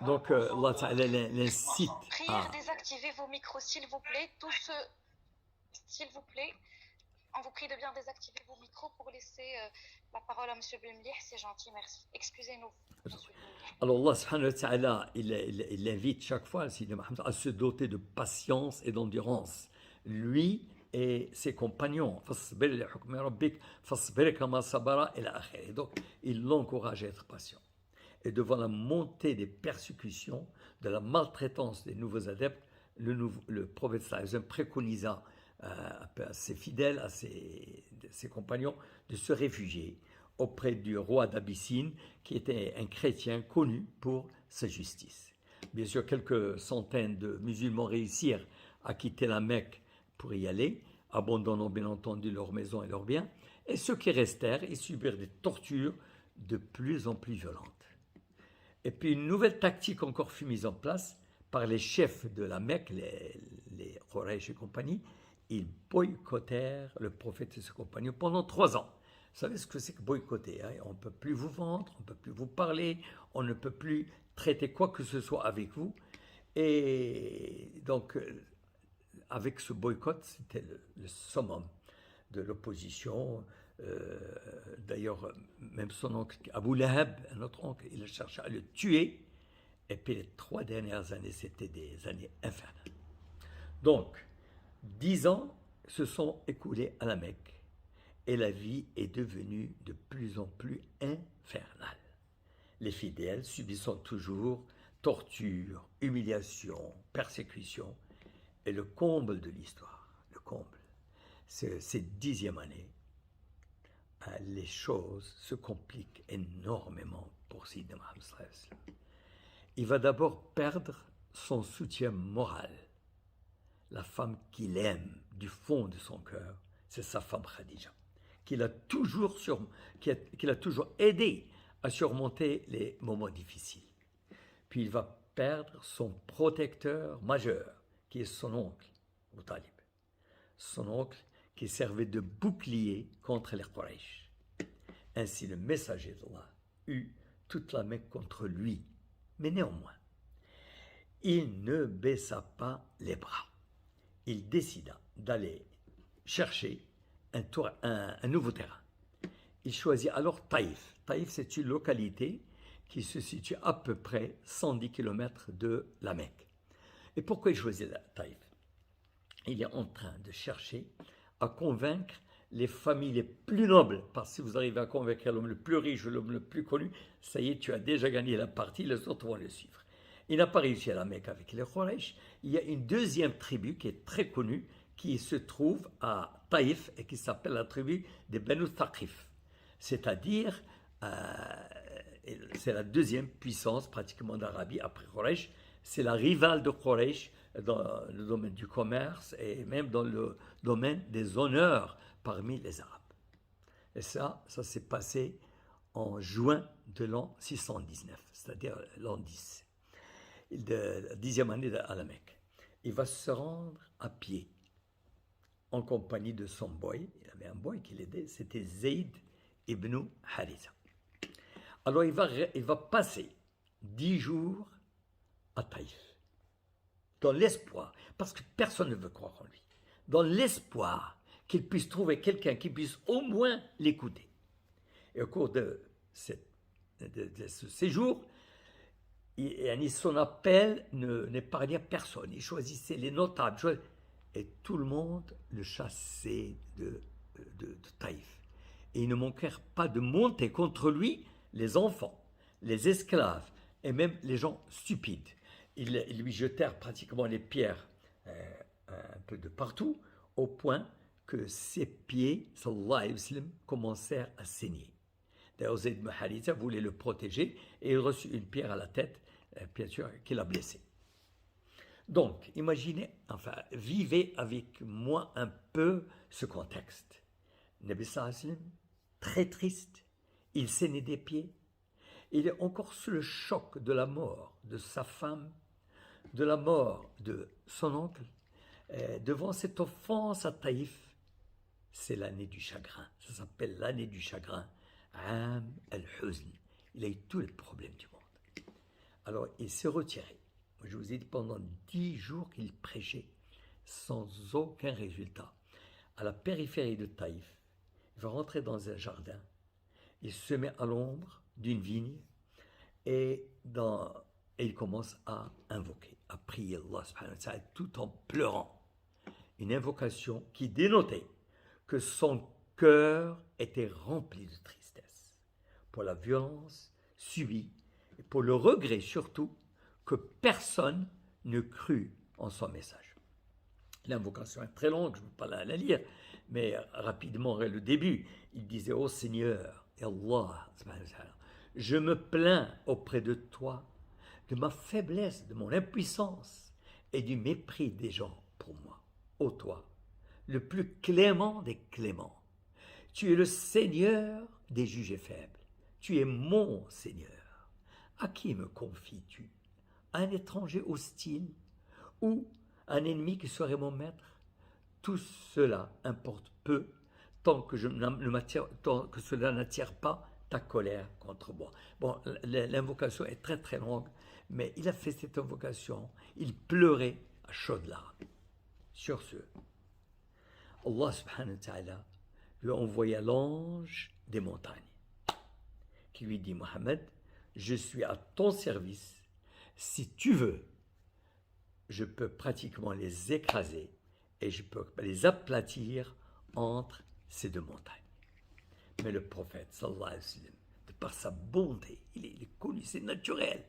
Donc, Allah Ta'ala l'incite Prière, désactivez vos micros, s'il vous plaît. Tous ceux, s'il vous plaît, on vous prie de bien désactiver vos micros pour laisser la parole à M. Bemlih. C'est gentil, merci. Excusez-nous, M. Bemlih. Alors, Allah Subhanahu wa Ta'ala, il invite chaque fois à se doter de patience et d'endurance. Lui et ses compagnons. Donc, il l'encourage à être patient. Et devant la montée des persécutions, de la maltraitance des nouveaux adeptes, le prophète sallallahu alayhi wa sallam préconisa à ses fidèles, à ses compagnons, de se réfugier auprès du roi d'Abyssine, qui était un chrétien connu pour sa justice. Bien sûr, quelques centaines de musulmans réussirent à quitter la Mecque pour y aller, abandonnant bien entendu leurs maisons et leurs biens, et ceux qui restèrent, ils subirent des tortures de plus en plus violentes. Et puis une nouvelle tactique encore fut mise en place par les chefs de la Mecque, les Quraysh et compagnie. Ils boycottèrent le prophète et ses compagnons pendant 3 ans. Vous savez ce que c'est que boycotter, hein? On ne peut plus vous vendre, on ne peut plus vous parler, on ne peut plus traiter quoi que ce soit avec vous. Et donc, avec ce boycott, c'était le summum de l'opposition. D'ailleurs, même son oncle, Abu Lahab, un autre oncle, il a cherché à le tuer. Et puis les 3 dernières années, c'était des années infernales. Donc, 10 ans se sont écoulés à la Mecque et la vie est devenue de plus en plus infernale. Les fidèles subissant toujours torture, humiliation, persécution. Et le comble de l'histoire, le comble, c'est cette 10e année, les choses se compliquent énormément pour Sayyidina Muhammad sallallahu alayhi wa sallam. Il va d'abord perdre son soutien moral. La femme qu'il aime du fond de son cœur, c'est sa femme Khadija, qu'il a toujours aidé à surmonter les moments difficiles. Puis il va perdre son protecteur majeur, qui est son oncle, Abu Talib. Son oncle qui servait de bouclier contre les Quraysh. Ainsi, le messager d'Allah eut toute la Mecque contre lui. Mais néanmoins, il ne baissa pas les bras. Il décida d'aller chercher un nouveau terrain. Il choisit alors Taïf. Taïf, c'est une localité qui se situe à peu près 110 km de la Mecque. Et pourquoi il choisit Taïf? Il est en train de chercher à convaincre les familles les plus nobles, parce que si vous arrivez à convaincre l'homme le plus riche ou l'homme le plus connu, ça y est, tu as déjà gagné la partie, les autres vont le suivre. Il n'a pas réussi à la Mecque avec les Quraysh. Il y a une deuxième tribu qui est très connue, qui se trouve à Taïf et qui s'appelle la tribu des Banu Thaqif. C'est-à-dire, c'est la deuxième puissance pratiquement d'Arabie après Quraysh. C'est la rivale de Quraysh dans le domaine du commerce et même dans le domaine des honneurs parmi les Arabes. Et ça s'est passé en juin de l'an 619, c'est-à-dire l'an 10, de la 10e année à la Mecque. Il va se rendre à pied en compagnie de son boy. Il avait un boy qui l'aidait, c'était Zayd ibn Haritha. Alors il va passer 10 jours à Taïf, dans l'espoir, parce que personne ne veut croire en lui, dans l'espoir qu'il puisse trouver quelqu'un qui puisse au moins l'écouter. Et au cours de ce séjour, son appel n'épargnait personne. Il choisissait les notables, et tout le monde le chassait de Taïf. Et il ne manquait pas de monter contre lui les enfants, les esclaves et même les gens stupides. Ils lui jetèrent pratiquement les pierres un peu de partout, au point que ses pieds, sallallahu alayhi wa sallam, commencèrent à saigner. D'ailleurs, Zayd ibn Haritha voulait le protéger et il reçut une pierre à la tête, bien sûr, qui l'a blessé. Donc, imaginez, enfin, vivez avec moi un peu ce contexte. Nabi sallallahu alayhi wa sallam, très triste, il saignait des pieds, il est encore sous le choc de la mort de sa femme, de la mort de son oncle, devant cette offense à Taïf. C'est l'année du chagrin, ça s'appelle l'année du chagrin, Am al-Huzn. Il a eu tous les problèmes du monde. Alors il s'est retiré. Je vous ai dit pendant 10 jours qu'il prêchait sans aucun résultat. À la périphérie de Taïf, il va rentrer dans un jardin, il se met à l'ombre d'une vigne et il commence à invoquer, à prier Allah subhanahu wa ta'ala tout en pleurant. Une invocation qui dénotait que son cœur était rempli de tristesse pour la violence subie et pour le regret surtout que personne ne crut en son message. L'invocation est très longue, je ne peux pas la lire, mais rapidement, le début, il disait « Ô Seigneur, et Allah, je me plains auprès de toi de ma faiblesse, de mon impuissance et du mépris des gens pour moi. Ô toi, le plus clément des cléments, tu es le Seigneur des jugés faibles, tu es mon Seigneur. À qui me confies-tu? À un étranger hostile ou un ennemi qui serait mon maître? Tout cela importe peu tant que cela n'attire pas ta colère contre moi. Bon, l'invocation est très très longue, mais il a fait cette invocation, il pleurait à chaudes larmes. Sur ce, Allah subhanahu wa ta'ala lui envoya l'ange des montagnes qui lui dit « Mohammed, je suis à ton service. Si tu veux, je peux pratiquement les écraser et je peux les aplatir entre ces deux montagnes. » Mais le prophète, sallallahu alayhi wa sallam, de par sa bonté, il est connu, c'est naturel.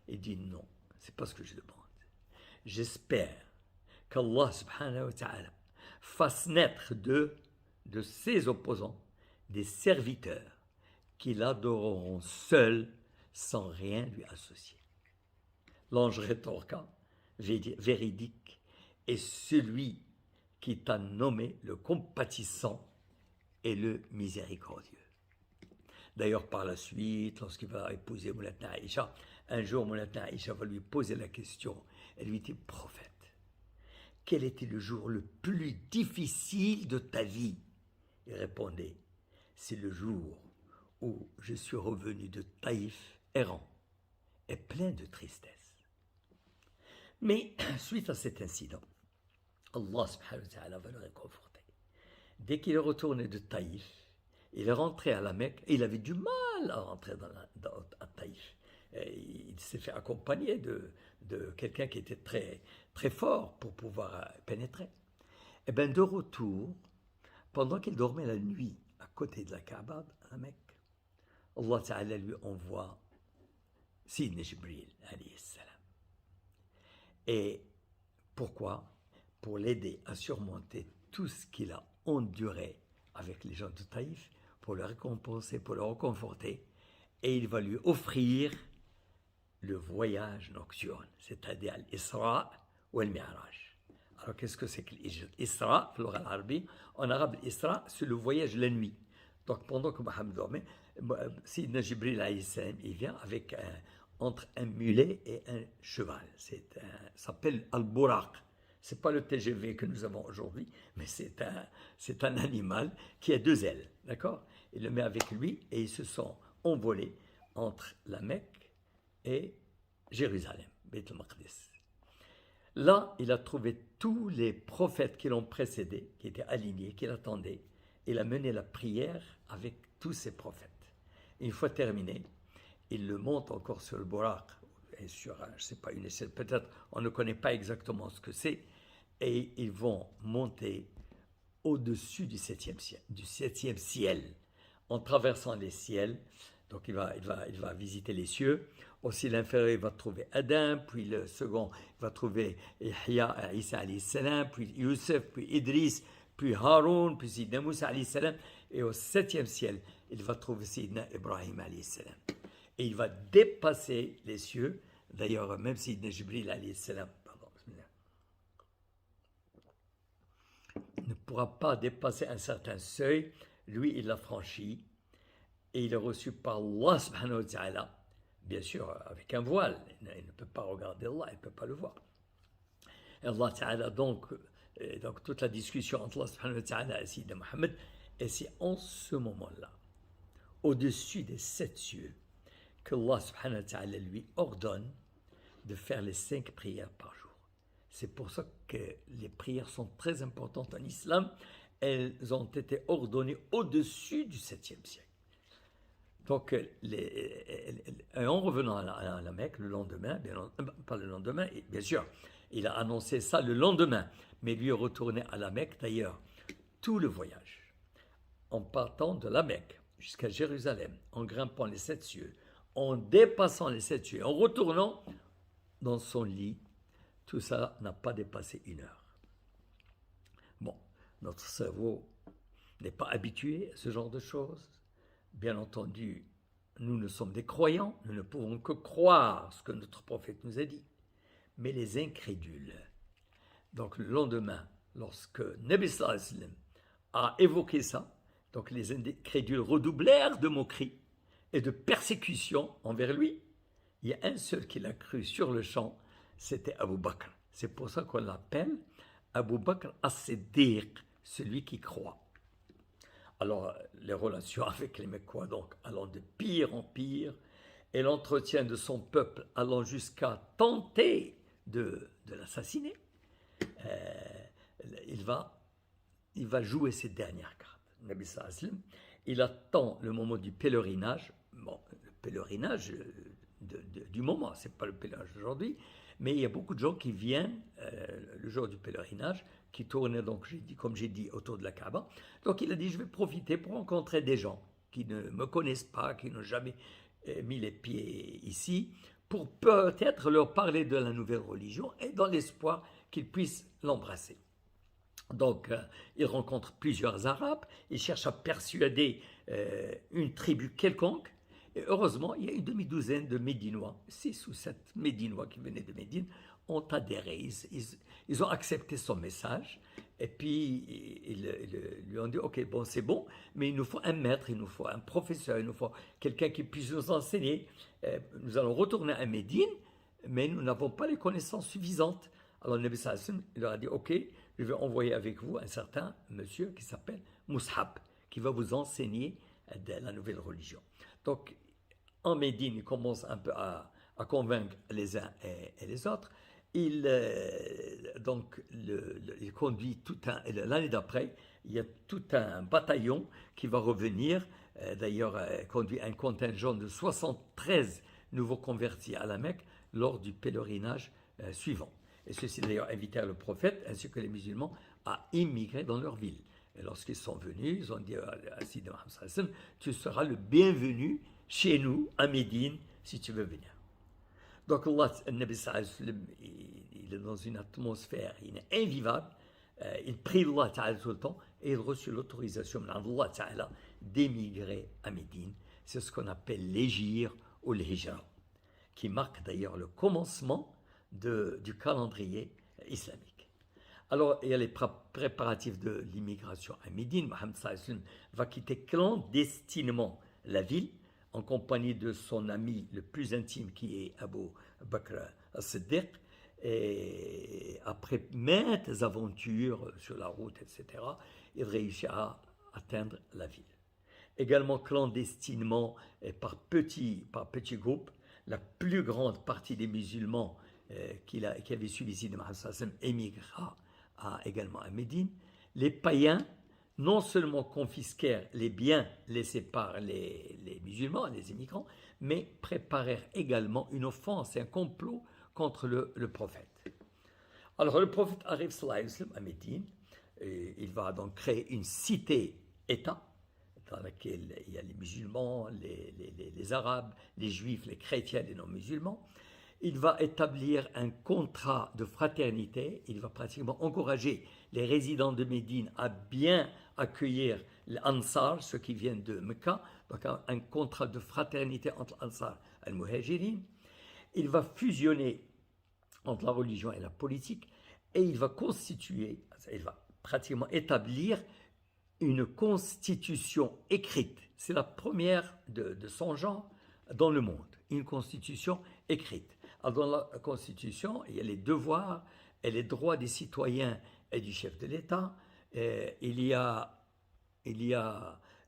Il dit non, c'est pas ce que je demande. J'espère qu'Allah subhanahu wa ta'ala fasse naître de ses opposants des serviteurs qui l'adoreront seuls sans rien lui associer. L'ange rétorqua, véridique, est celui qui t'a nommé le compatissant et le miséricordieux. D'ailleurs, par la suite, lorsqu'il va épouser Moulatna Aïcha, un jour Moulatna Aïcha va lui poser la question. Elle lui dit, prophète, quel était le jour le plus difficile de ta vie? Il répondait, c'est le jour où je suis revenu de Taïf errant et plein de tristesse. Mais suite à cet incident, Allah subhanahu wa ta'ala va le réconforter. Dès qu'il est retourné de Taïf, il est rentré à la Mecque et il avait du mal à rentrer à Taïf. Et il s'est fait accompagner de quelqu'un qui était très, très fort pour pouvoir pénétrer. Et bien de retour, pendant qu'il dormait la nuit à côté de la Kaaba, à la Mecque, Allah Ta'ala lui envoie Sidna Jibril, alayhi salam. Et pourquoi? pour l'aider à surmonter tout ce qu'il a enduré avec les gens de Taïf, pour le récompenser, pour le réconforter, et il va lui offrir le voyage nocturne, c'est-à-dire l'Isra ou le Mi'raj. Alors qu'est-ce que c'est que l'Isra, en arabe l'Isra, c'est le voyage la nuit. Donc pendant que Mohammed dormait, Sidna Jibril il vient avec entre un mulet et un cheval. Ça s'appelle Al-Buraq. Ce n'est pas le TGV que nous avons aujourd'hui, mais c'est un animal qui a 2 ailes. D'accord? Il le met avec lui et ils se sont envolés entre la Mecque et Jérusalem, Beit al-Maqdis. Là, il a trouvé tous les prophètes qui l'ont précédé, qui étaient alignés, qui l'attendaient. Il a mené la prière avec tous ces prophètes. Une fois terminé, il le monte encore sur le Buraq, et sur, je ne sais pas, une échelle, peut-être, on ne connaît pas exactement ce que c'est, et ils vont monter au-dessus du septième ciel, en traversant les ciels. Donc il va visiter les cieux. Aussi l'inférieur, il va trouver Adam, puis le second, il va trouver Yahya, Isa alayhi salam, puis Youssef, puis Idris, puis Haroun, puis Sidna Moussa alayhi salam. Et au 7e ciel, il va trouver Sidna Ibrahim alayhi salam. Et il va dépasser les cieux. D'ailleurs, même Sidna Jibril alayhi salam, ne pourra pas dépasser un certain seuil. Lui, il l'a franchi. Et il est reçu par Allah subhanahu wa ta'ala, bien sûr avec un voile. Il ne peut pas regarder Allah, il ne peut pas le voir. Et Allah ta'ala, donc toute la discussion entre Allah subhanahu wa ta'ala et Sayyidina Muhammad, et c'est en ce moment-là, au-dessus des 7 cieux, que Allah subhanahu wa ta'ala lui ordonne de faire les 5 prières par jour. C'est pour ça que les prières sont très importantes en islam. Elles ont été ordonnées au-dessus du 7e siècle. Donc, en revenant à la Mecque le lendemain, pas le lendemain, bien sûr, il a annoncé ça le lendemain, mais lui est retourné à la Mecque. D'ailleurs, tout le voyage, en partant de la Mecque jusqu'à Jérusalem, en grimpant les 7 cieux, en dépassant les 7 cieux, en retournant dans son lit, tout ça n'a pas dépassé 1 heure. Bon, notre cerveau n'est pas habitué à ce genre de choses. Bien entendu, nous ne sommes des croyants, nous ne pouvons que croire ce que notre prophète nous a dit. Mais les incrédules, donc le lendemain, lorsque Nabi sallallahu alayhi wa sallam a évoqué ça, donc les incrédules redoublèrent de moqueries et de persécutions envers lui. Il y a un seul qui l'a cru sur le champ, c'était Abu Bakr. C'est pour ça qu'on l'appelle Abu Bakr as-Siddiq, celui qui croit. Alors, les relations avec les Mecquois, donc, allant de pire en pire, et l'entretien de son peuple allant jusqu'à tenter de l'assassiner, il va jouer ses dernières cartes. Nabi sallallahu alayhi wa sallam, il attend le moment du pèlerinage. Bon, le pèlerinage du moment, ce n'est pas le pèlerinage d'aujourd'hui, mais il y a beaucoup de gens qui viennent le jour du pèlerinage, qui tournaient, donc, comme j'ai dit, autour de la Kaaba. Donc il a dit, je vais profiter pour rencontrer des gens qui ne me connaissent pas, qui n'ont jamais mis les pieds ici, pour peut-être leur parler de la nouvelle religion et dans l'espoir qu'ils puissent l'embrasser. Donc il rencontre plusieurs Arabes, il cherche à persuader une tribu quelconque, et heureusement, il y a une demi-douzaine de Médinois, 6 ou 7 Médinois qui venaient de Médine, ont adhéré, ils ont accepté son message, et puis ils lui ont dit, ok, bon, c'est bon, mais il nous faut un maître, il nous faut un professeur, il nous faut quelqu'un qui puisse nous enseigner. Nous allons retourner à Médine, mais nous n'avons pas les connaissances suffisantes. Alors le Nabi sallallahu alayhi wa sallam, il leur a dit, ok, je vais envoyer avec vous un certain monsieur qui s'appelle Mus'hab, qui va vous enseigner la nouvelle religion. Donc, en Médine, il commence un peu à convaincre les uns et les autres. Il conduit l'année d'après, il y a tout un bataillon qui va revenir, d'ailleurs conduit un contingent de 73 nouveaux convertis à la Mecque lors du pèlerinage suivant. Et ceux-ci d'ailleurs invitèrent le prophète ainsi que les musulmans à immigrer dans leur ville. Et lorsqu'ils sont venus, ils ont dit à Sayyidina Muhammad sallallahu alayhi wa sallam, tu seras le bienvenu chez nous à Médine si tu veux venir. Donc Allah, le Nabi sallallahu alayhi wa sallam, il est dans une atmosphère invivable. Il prie Allah ta'ala tout le temps et il reçut l'autorisation d'Allah ta'ala d'émigrer à Médine. C'est ce qu'on appelle l'hégire ou l'hijra, qui marque d'ailleurs le commencement du calendrier islamique. Alors, il y a les préparatifs de l'immigration à Médine. Mohammed sallallahu alayhi wa sallam va quitter clandestinement la ville en compagnie de son ami le plus intime qui est Abu Bakr as-Siddiq. Et après maintes aventures sur la route, etc., il réussit à atteindre la ville. Également clandestinement et par petits groupes, la plus grande partie des musulmans qui avaient suivi Sidi Mohammed sallallahu alayhi wa sallam émigra également à Médine. Les païens non seulement confisquèrent les biens laissés par les musulmans, les immigrants, mais préparèrent également une offense et un complot contre le prophète. Alors le prophète arrive sallallahu alayhi wa sallam à Médine, et il va donc créer une cité-État dans laquelle il y a les musulmans, les arabes, les juifs, les chrétiens, les non-musulmans. Il va établir un contrat de fraternité, il va pratiquement encourager les résidents de Médine à bien accueillir les Ansar, ceux qui viennent de Mecca, donc un contrat de fraternité entre Ansar et Al-Muhajirin. Il va fusionner entre la religion et la politique et il va pratiquement établir une constitution écrite. C'est la première de son genre dans le monde, une constitution écrite. Alors dans la constitution, il y a les devoirs et les droits des citoyens et du chef de l'État. Il y a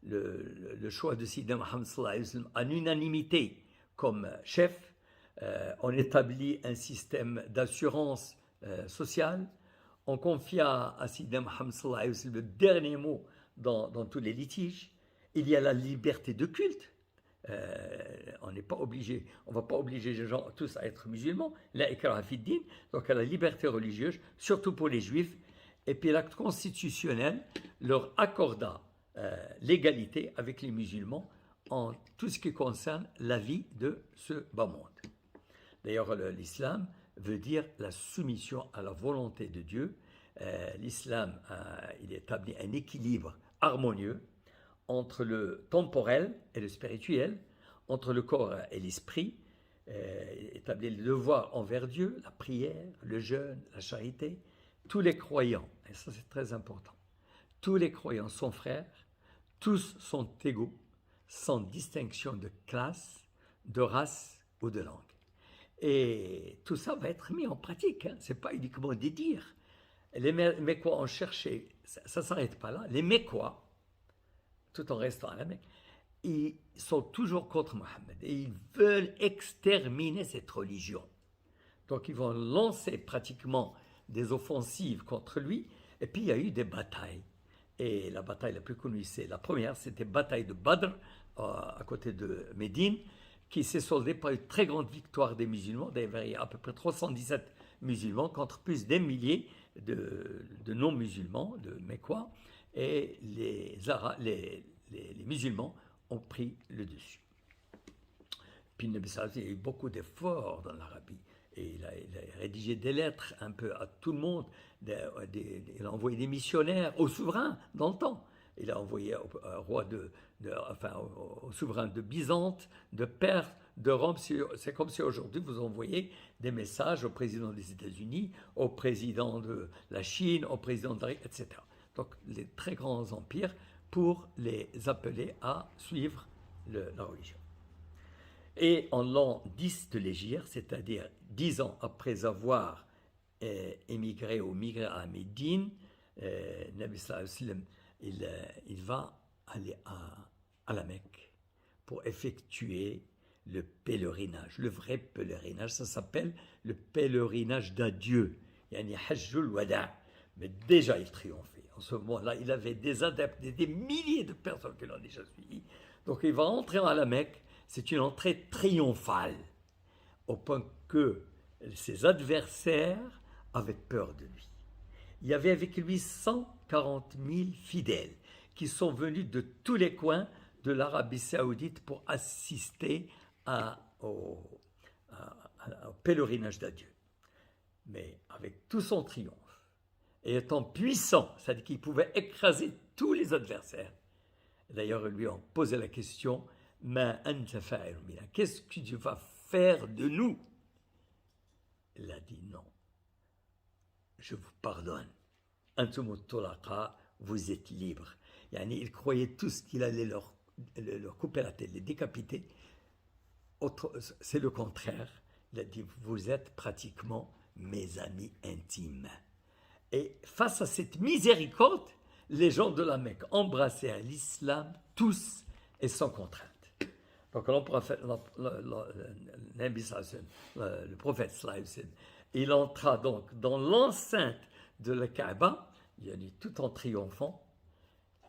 le choix de Sidi Mohammed sallallahu alayhi wa sallam en unanimité comme chef. On établit un système d'assurance sociale. On confia à Sidi Mohammed sallallahu alayhi wa sallam le dernier mot dans tous les litiges. Il y a la liberté de culte. On n'est pas obligé, on ne va pas obliger les gens tous à être musulmans. La ikraha fi din, donc il y a la liberté religieuse, surtout pour les juifs. Et puis l'acte constitutionnel leur accorda l'égalité avec les musulmans en tout ce qui concerne la vie de ce bas monde. D'ailleurs, l'islam veut dire la soumission à la volonté de Dieu. L'islam, il établit un équilibre harmonieux entre le temporel et le spirituel, entre le corps et l'esprit, établit le devoir envers Dieu, la prière, le jeûne, la charité. Tous les croyants, et ça c'est très important, tous les croyants sont frères, tous sont égaux, sans distinction de classe, de race ou de langue. Et tout ça va être mis en pratique, ce n'est pas uniquement des dires. Les Mécois ont cherché, ça ne s'arrête pas là, les Mécois, tout en restant à la Mecque, ils sont toujours contre Mohammed et ils veulent exterminer cette religion. Donc ils vont lancer pratiquement des offensives contre lui, et puis il y a eu des batailles. Et la bataille la plus connue, c'est la première, c'était la bataille de Badr, à côté de Médine, qui s'est soldée par une très grande victoire des musulmans. D'ailleurs, il y a à peu près 317 musulmans contre plus d'un millier de non-musulmans, de Mécois, et les musulmans ont pris le dessus. Puis il y a eu beaucoup d'efforts dans l'Arabie. Et il a rédigé des lettres un peu à tout le monde. Il a envoyé des missionnaires aux souverains dans le temps. Il a envoyé au roi au souverain de Byzance, de Perse, de Rome. C'est comme si aujourd'hui vous envoyez des messages au président des États-Unis, au président de la Chine, au président de etc. Donc les très grands empires pour les appeler à suivre la religion. Et en l'an 10 de l'Hégire, c'est-à-dire 10 ans après avoir émigré ou migré à Médine, Nabi sallallahu alayhi wa sallam, il va aller à la Mecque pour effectuer le pèlerinage. Le vrai pèlerinage, ça s'appelle le pèlerinage d'adieu, yani Hajjul Wada'. Mais déjà, il triomphait. En ce moment-là, il avait des adeptes, des milliers de personnes qui l'ont déjà suivi. Donc, il va entrer à la Mecque. C'est une entrée triomphale, au point que ses adversaires avaient peur de lui. Il y avait avec lui 140 000 fidèles qui sont venus de tous les coins de l'Arabie Saoudite pour assister à au pèlerinage d'adieu. Mais avec tout son triomphe, et étant puissant, c'est-à-dire qu'il pouvait écraser tous les adversaires. D'ailleurs, ils lui ont posé la question, qu'est-ce que tu vas faire de nous? Il a dit non, je vous pardonne. Vous êtes libres. Il croyait tous qu'il allait leur couper la tête, les décapiter. C'est le contraire. Il a dit, vous êtes pratiquement mes amis intimes. Et face à cette miséricorde, les gens de la Mecque embrassèrent l'islam tous et sans contrainte. Donc le prophète il entra donc dans l'enceinte de la Kaaba, il a dit tout en triomphant,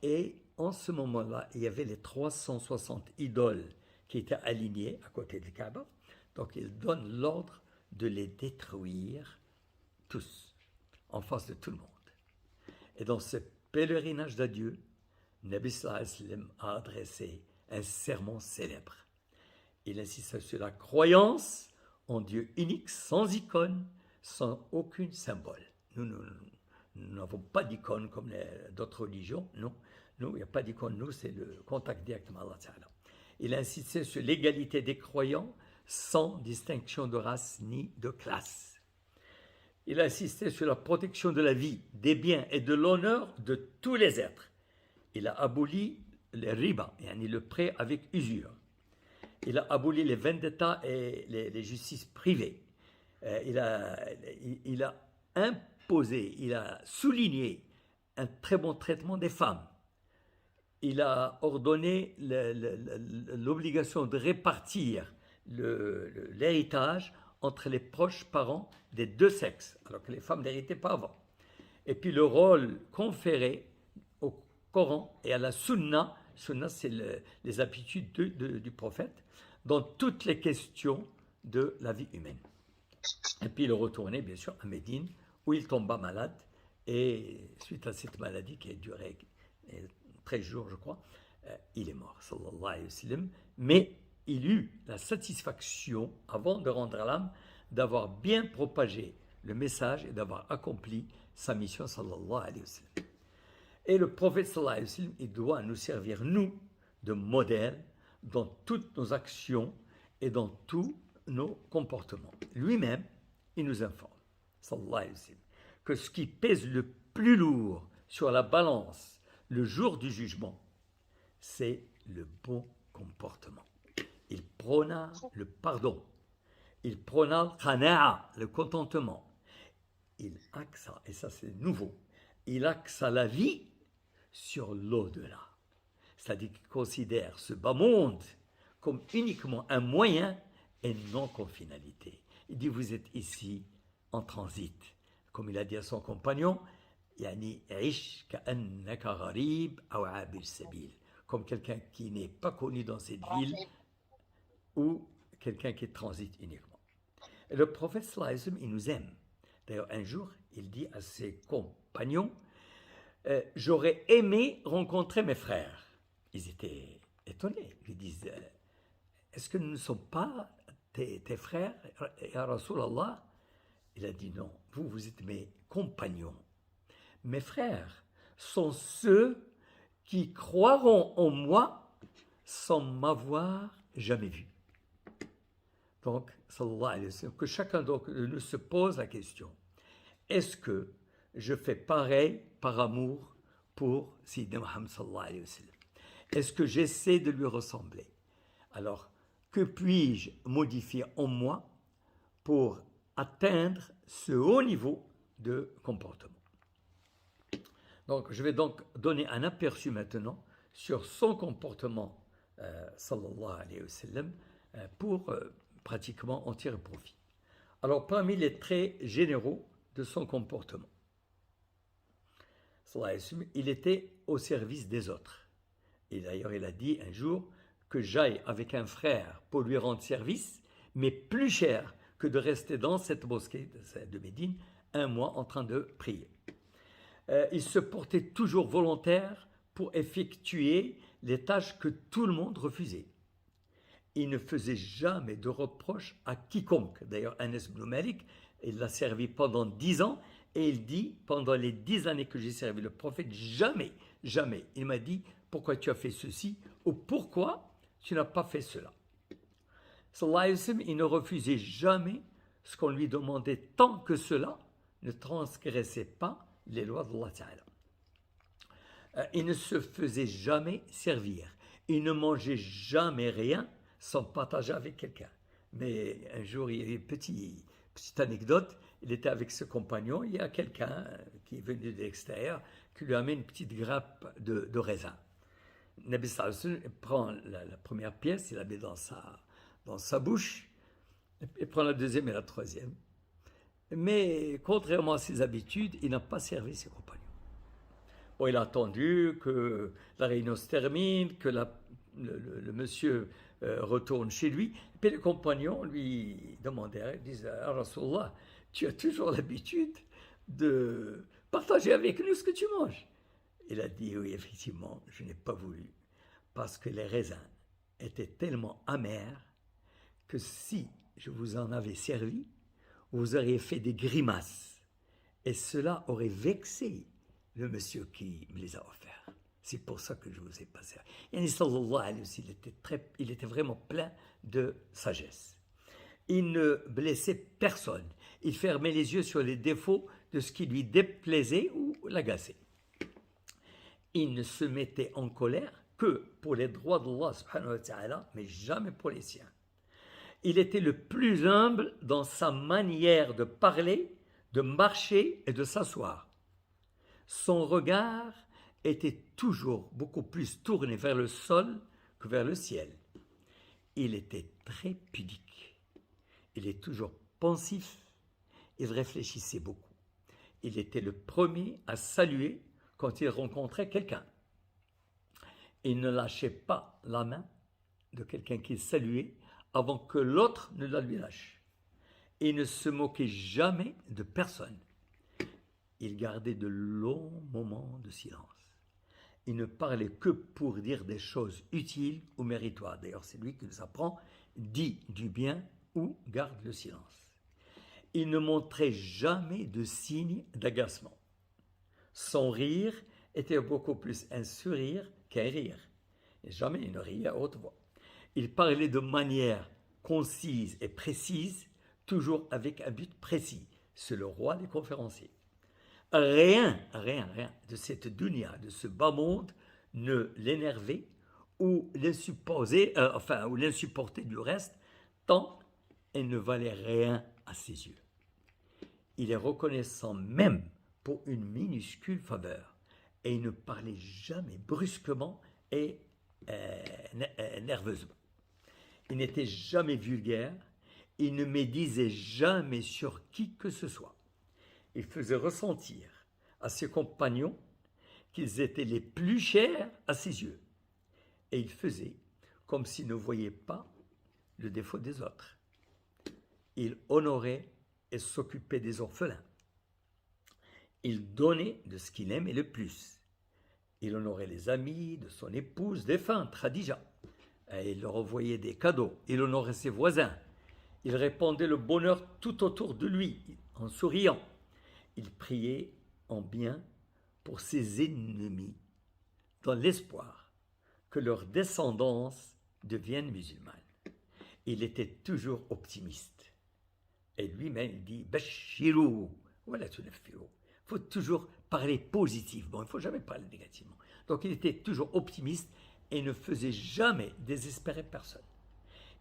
et en ce moment-là, il y avait les 360 idoles qui étaient alignées à côté de Kaaba. Donc il donne l'ordre de les détruire tous, en face de tout le monde. Et dans ce pèlerinage d'adieu, Nabi sallallahu alayhi wa sallam a adressé un sermon célèbre. Il insiste sur la croyance en Dieu unique, sans icône, sans aucun symbole. Nous n'avons pas d'icône comme d'autres religions, non. Nous, il n'y a pas d'icône, nous, c'est le contact directement avec Allah. Il insistait sur l'égalité des croyants, sans distinction de race ni de classe. Il insistait sur la protection de la vie, des biens et de l'honneur de tous les êtres. Il a aboli le riba, le prêt avec usure. Il a aboli les vendettas et les justices privées. Il a imposé, il a souligné un très bon traitement des femmes. Il a ordonné l'obligation de répartir l'héritage entre les proches parents des deux sexes, alors que les femmes n'héritaient pas avant. Et puis le rôle conféré au Coran et à la Sunna, c'est les habitudes du prophète, dans toutes les questions de la vie humaine. Et puis il est retourné, bien sûr, à Médine, où il tomba malade, et suite à cette maladie qui a duré 13 jours, je crois, il est mort, sallallahu alayhi wa sallam, mais il eut la satisfaction, avant de rendre l'âme, d'avoir bien propagé le message et d'avoir accompli sa mission, sallallahu alayhi wa sallam. Et le prophète, sallallahu alayhi wa sallam, il doit nous servir, nous, de modèle dans toutes nos actions et dans tous nos comportements. Lui-même, il nous informe, sallallahu alayhi wa sallam, que ce qui pèse le plus lourd sur la balance le jour du jugement, c'est le bon comportement. Il prôna le pardon. Il prôna le contentement. Il axa, et ça c'est nouveau, il axa la vie sur l'au-delà. C'est-à-dire qu'il considère ce bas monde comme uniquement un moyen et non comme finalité. Il dit, vous êtes ici en transit. Comme il a dit à son compagnon, comme quelqu'un qui n'est pas connu dans cette ville, ou quelqu'un qui transite uniquement. Et le prophète sallallahu alayhi wa sallam, il nous aime. D'ailleurs, un jour, il dit à ses compagnons, j'aurais aimé rencontrer mes frères. Ils étaient étonnés. Ils disent, est-ce que nous ne sommes pas tes frères, ya Rasulallah? Il a dit non, vous êtes mes compagnons. Mes frères sont ceux qui croiront en moi sans m'avoir jamais vu. Donc, sallallahu alayhi wa sallam, que chacun d'entre nous se pose la question, est-ce que je fais pareil par amour pour Sayyidina Muhammad sallallahu alayhi wa sallam? Est-ce que j'essaie de lui ressembler? Alors, que puis-je modifier en moi pour atteindre ce haut niveau de comportement? Donc, je vais donc donner un aperçu maintenant sur son comportement, sallallahu alayhi wa sallam, pour pratiquement en tirer profit. Alors, parmi les traits généraux de son comportement, il était au service des autres. Et d'ailleurs, il a dit un jour que j'aille avec un frère pour lui rendre service, mais plus cher que de rester dans cette mosquée de Médine un mois en train de prier. Il se portait toujours volontaire pour effectuer les tâches que tout le monde refusait. il ne faisait jamais de reproches à quiconque. D'ailleurs, Anas ibn Malik, il l'a servi pendant 10 ans, et il dit, pendant les 10 années que j'ai servi le prophète, jamais, jamais, il m'a dit, pourquoi tu as fait ceci, ou pourquoi tu n'as pas fait cela. Sallallahu alayhi wa sallam, il ne refusait jamais ce qu'on lui demandait, tant que cela ne transgressait pas les lois d'Allah Ta'ala. Il ne se faisait jamais servir, il ne mangeait jamais rien sans partager avec quelqu'un. Mais un jour, il y a une petite anecdote, il était avec ce compagnon, il y a quelqu'un qui est venu de l'extérieur, qui lui amène une petite grappe de raisin. Nabi sallallahu alayhi wa sallam prend la première pièce, il la met dans sa bouche, il prend la deuxième et la troisième. Mais contrairement à ses habitudes, il n'a pas servi ses compagnons. Bon, il a attendu que la réunion se termine, que le monsieur retourne chez lui. Et puis les compagnons lui demandaient, disaient, ah, Rasulallah, tu as toujours l'habitude de partager avec nous ce que tu manges. Il a dit, oui, effectivement, je n'ai pas voulu, parce que les raisins étaient tellement amers que si je vous en avais servi, vous auriez fait des grimaces. Et cela aurait vexé le monsieur qui me les a offerts. C'est pour ça que je vous ai pas servi. Et sallallahu alayhi wa sallam, il était vraiment plein de sagesse. Il ne blessait personne. Il fermait les yeux sur les défauts de ce qui lui déplaisait ou l'agaçait. Il ne se mettait en colère que pour les droits d'Allah subhanahu wa ta'ala, mais jamais pour les siens. Il était le plus humble dans sa manière de parler, de marcher et de s'asseoir. Son regard était toujours beaucoup plus tourné vers le sol que vers le ciel. Il était très pudique. Il est toujours pensif. Il réfléchissait beaucoup. Il était le premier à saluer quand il rencontrait quelqu'un. Il ne lâchait pas la main de quelqu'un qu'il saluait avant que l'autre ne la lui lâche. Il ne se moquait jamais de personne. Il gardait de longs moments de silence. Il ne parlait que pour dire des choses utiles ou méritoires. D'ailleurs, c'est lui qui nous apprend, dis du bien ou garde le silence. Il ne montrait jamais de signe d'agacement. Son rire était beaucoup plus un sourire qu'un rire. Et jamais il ne riait à haute voix. Il parlait de manière concise et précise, toujours avec un but précis. C'est le roi des conférenciers. Rien de cette dunya, de ce bas monde, ne l'énervait ou l'insupportait du reste, tant elle ne valait rien à ses yeux. Il est reconnaissant même pour une minuscule faveur, et il ne parlait jamais brusquement et nerveusement. Il n'était jamais vulgaire, il ne médisait jamais sur qui que ce soit. Il faisait ressentir à ses compagnons qu'ils étaient les plus chers à ses yeux. Et il faisait comme s'il ne voyait pas le défaut des autres. Il honorait et s'occupait des orphelins. Il donnait de ce qu'il aimait le plus. Il honorait les amis de son épouse défunte, Khadija. Et il leur envoyait des cadeaux. Il honorait ses voisins. Il répandait le bonheur tout autour de lui, en souriant. Il priait en bien pour ses ennemis, dans l'espoir que leur descendance devienne musulmane. Il était toujours optimiste. Et lui-même, il dit « Bashirou, voilà tout le firo ». Il faut toujours parler positivement, il ne faut jamais parler négativement. Donc il était toujours optimiste et ne faisait jamais désespérer personne.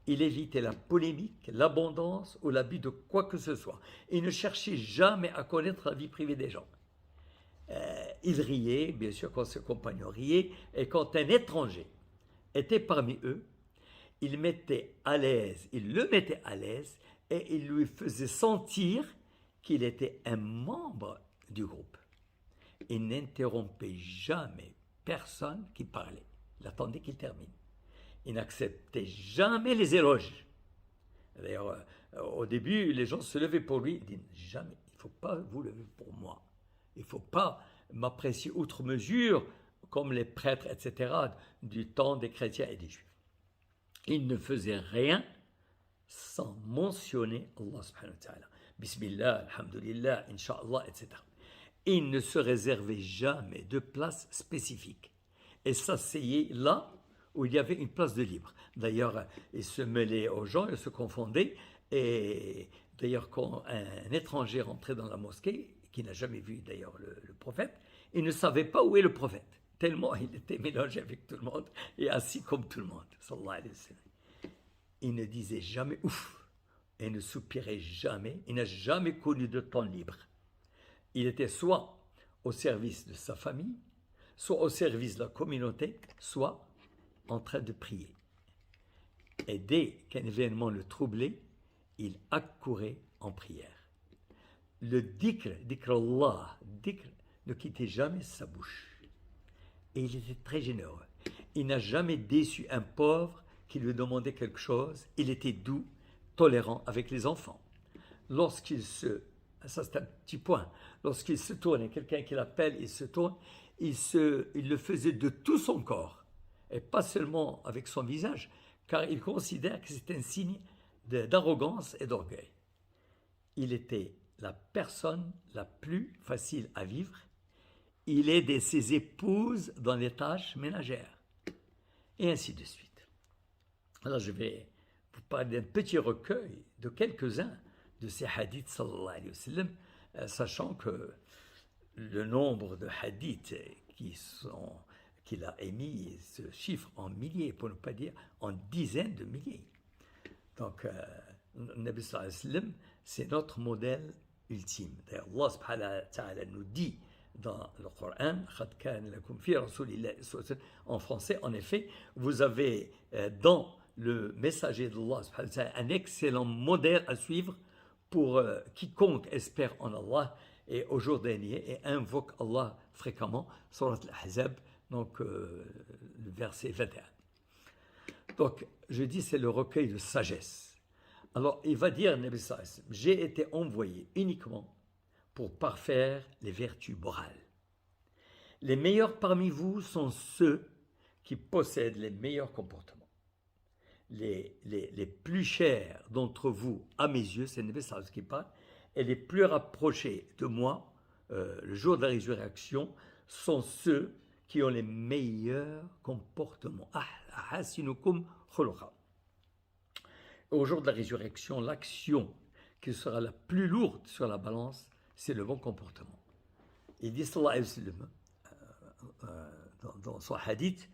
Il évitait la polémique, l'abondance ou l'abus de quoi que ce soit. Il ne cherchait jamais à connaître la vie privée des gens. Il riait, bien sûr, quand ses compagnons riaient, et quand un étranger était parmi eux, il le mettait à l'aise, et il lui faisait sentir qu'il était un membre du groupe. Il n'interrompait jamais personne qui parlait. Il attendait qu'il termine. Il n'acceptait jamais les éloges. D'ailleurs, au début, les gens se levaient pour lui. Il dit jamais, il ne faut pas vous lever pour moi. Il ne faut pas m'apprécier outre mesure, comme les prêtres, etc., du temps des chrétiens et des juifs. il ne faisait rien sans mentionner Allah subhanahu wa ta'ala. Bismillah, alhamdulillah, insha'Allah, etc. Il ne se réservait jamais de place spécifique et s'asseyait là où il y avait une place de libre. D'ailleurs, il se mêlait aux gens, il se confondait. Et d'ailleurs, quand un étranger rentrait dans la mosquée, qui n'a jamais vu d'ailleurs le prophète, il ne savait pas où est le prophète, tellement il était mélangé avec tout le monde et assis comme tout le monde. Sallallahu alayhi wa sallam. Il ne disait jamais ouf et ne soupirait jamais. Il n'a jamais connu de temps libre. Il était soit au service de sa famille, soit au service de la communauté, soit en train de prier. Et dès qu'un événement le troublait, il accourait en prière. Le dhikr Allah, dhikr, ne quittait jamais sa bouche. Et il était très généreux. Il n'a jamais déçu un pauvre qui lui demandait quelque chose. Il était doux, tolérant avec les enfants. Ça c'est un petit point, lorsqu'il se tourne et quelqu'un qui l'appelle, il se tourne, il le faisait de tout son corps, et pas seulement avec son visage, car il considère que c'est un signe d'arrogance et d'orgueil. Il était la personne la plus facile à vivre. Il aidait ses épouses dans les tâches ménagères, et ainsi de suite. Alors je vais vous parler d'un petit recueil de quelques-uns de ces hadiths, sallallahu alayhi wa sallam, sachant que le nombre de hadiths qu'il a émis se chiffre en milliers, pour ne pas dire en dizaines de milliers. Donc, Nabi sallallahu alayhi wa sallam, c'est notre modèle ultime. D'ailleurs, Allah subhanahu wa ta'ala nous dit dans le Coran, en français, en effet, vous avez dans le messager d'Allah un excellent modèle à suivre pour quiconque espère en Allah et au jour dernier et invoque Allah fréquemment. Surat al-Ahzab, donc le verset 21. Donc, je dis c'est le recueil de sagesse. Alors, il va dire, Nabi sallallahu alayhi wa sallam, j'ai été envoyé uniquement pour parfaire les vertus morales. Les meilleurs parmi vous sont ceux qui possèdent les meilleurs comportements. Les plus chers d'entre vous, à mes yeux, c'est Nabi sallallahu alayhi wa sallam qui parle, et les plus rapprochés de moi, le jour de la résurrection, sont ceux qui ont les meilleurs comportements. Ahasinukum khuluqa. Au jour de la résurrection, l'action qui sera la plus lourde sur la balance, c'est le bon comportement. Il dit sallallahu alayhi wa sallam, dans son hadith,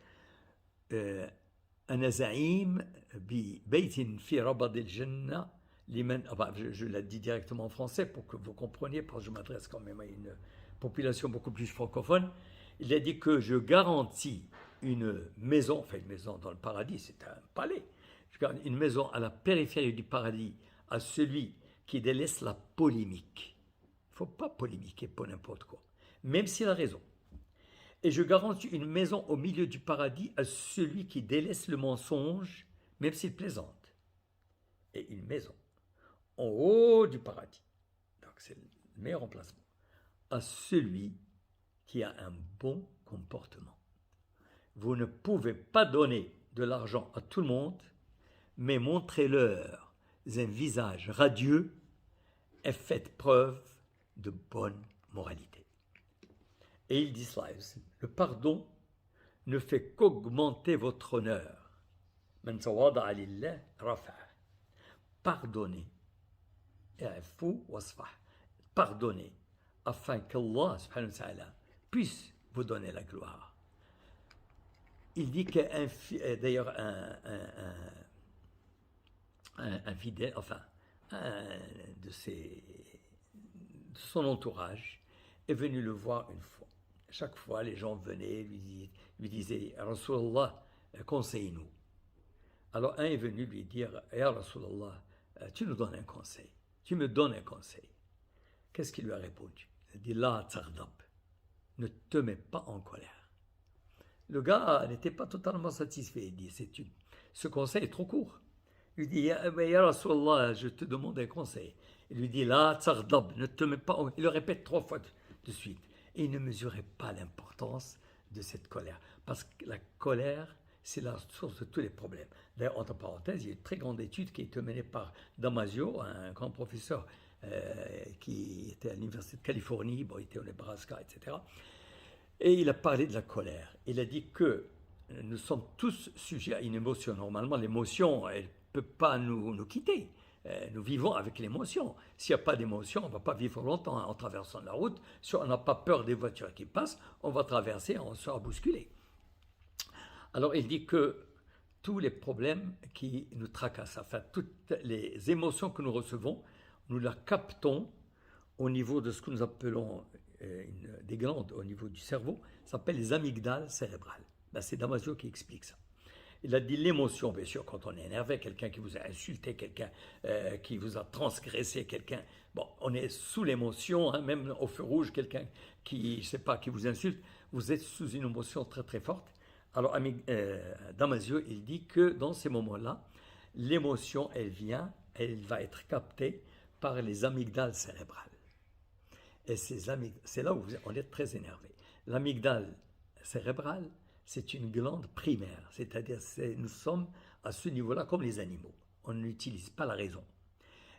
أنا زعيم ببيت في ربض الجنة لمن. Je la dis directement en français pour que vous compreniez, parce que je m'adresse quand même à une population beaucoup plus francophone. Il a dit que je garantis une maison, enfin une maison dans le paradis, c'est un palais. Je garantis une maison à la périphérie du paradis à celui qui délaisse la polémique. Il ne faut pas polémiquer pour n'importe quoi, même s'il a raison. Et je garantis une maison au milieu du paradis à celui qui délaisse le mensonge, même s'il plaisante. Et une maison en haut du paradis, donc c'est le meilleur emplacement, à celui qui a un bon comportement. Vous ne pouvez pas donner de l'argent à tout le monde, mais montrez-leur un visage radieux et faites preuve de bonne moralité. Et il dit cela, le pardon ne fait qu'augmenter votre honneur. Man tawada'a lillah rafa'a. Pardonnez, pardonnez, afin qu'Allah subhanahu wa ta'ala puisse vous donner la gloire. Il dit qu'un d'ailleurs un fidèle, enfin un de son entourage est venu le voir une fois. Chaque fois, les gens venaient, lui disaient « Rasulallah, conseille-nous ». Alors un est venu lui dire « Ya Rasulallah, tu nous donnes un conseil, tu me donnes un conseil ». Qu'est-ce qu'il lui a répondu? Il a dit « La tardab, ne te mets pas en colère ». Le gars n'était pas totalement satisfait, il dit « Ce conseil est trop court ». Il lui dit « Ya Rasulallah, je te demande un conseil ». Il lui dit « La tardab, ne te mets pas en colère ». Il le répète 3 fois de suite. Et il ne mesurait pas l'importance de cette colère. Parce que la colère c'est la source de tous les problèmes. D'ailleurs, entre parenthèses, il y a une très grande étude qui a été menée par Damasio, un grand professeur qui était à l'Université de Californie, bon, il était au Nebraska, etc. Et il a parlé de la colère. Il a dit que nous sommes tous sujets à une émotion. Normalement, l'émotion, elle ne peut pas nous quitter. Nous vivons avec l'émotion. S'il n'y a pas d'émotion, on ne va pas vivre longtemps en traversant la route. Si on n'a pas peur des voitures qui passent, on va traverser, on sera bousculé. Alors il dit que tous les problèmes qui nous tracassent, enfin toutes les émotions que nous recevons, nous la captons au niveau de ce que nous appelons des glandes au niveau du cerveau, ça s'appelle les amygdales cérébrales. Ben, c'est Damasio qui explique ça. Il a dit l'émotion, bien sûr, quand on est énervé, quelqu'un qui vous a insulté, quelqu'un qui vous a transgressé, quelqu'un... Bon, on est sous l'émotion, hein, même au feu rouge, quelqu'un qui, je sais pas, qui vous insulte, vous êtes sous une émotion très très forte. Alors, Damasio, il dit que dans ces moments-là, l'émotion, elle va être captée par les amygdales cérébrales. Et c'est là où on est très énervé. L'amygdale cérébrale, c'est une glande primaire, c'est-à-dire nous sommes à ce niveau-là comme les animaux. On n'utilise pas la raison.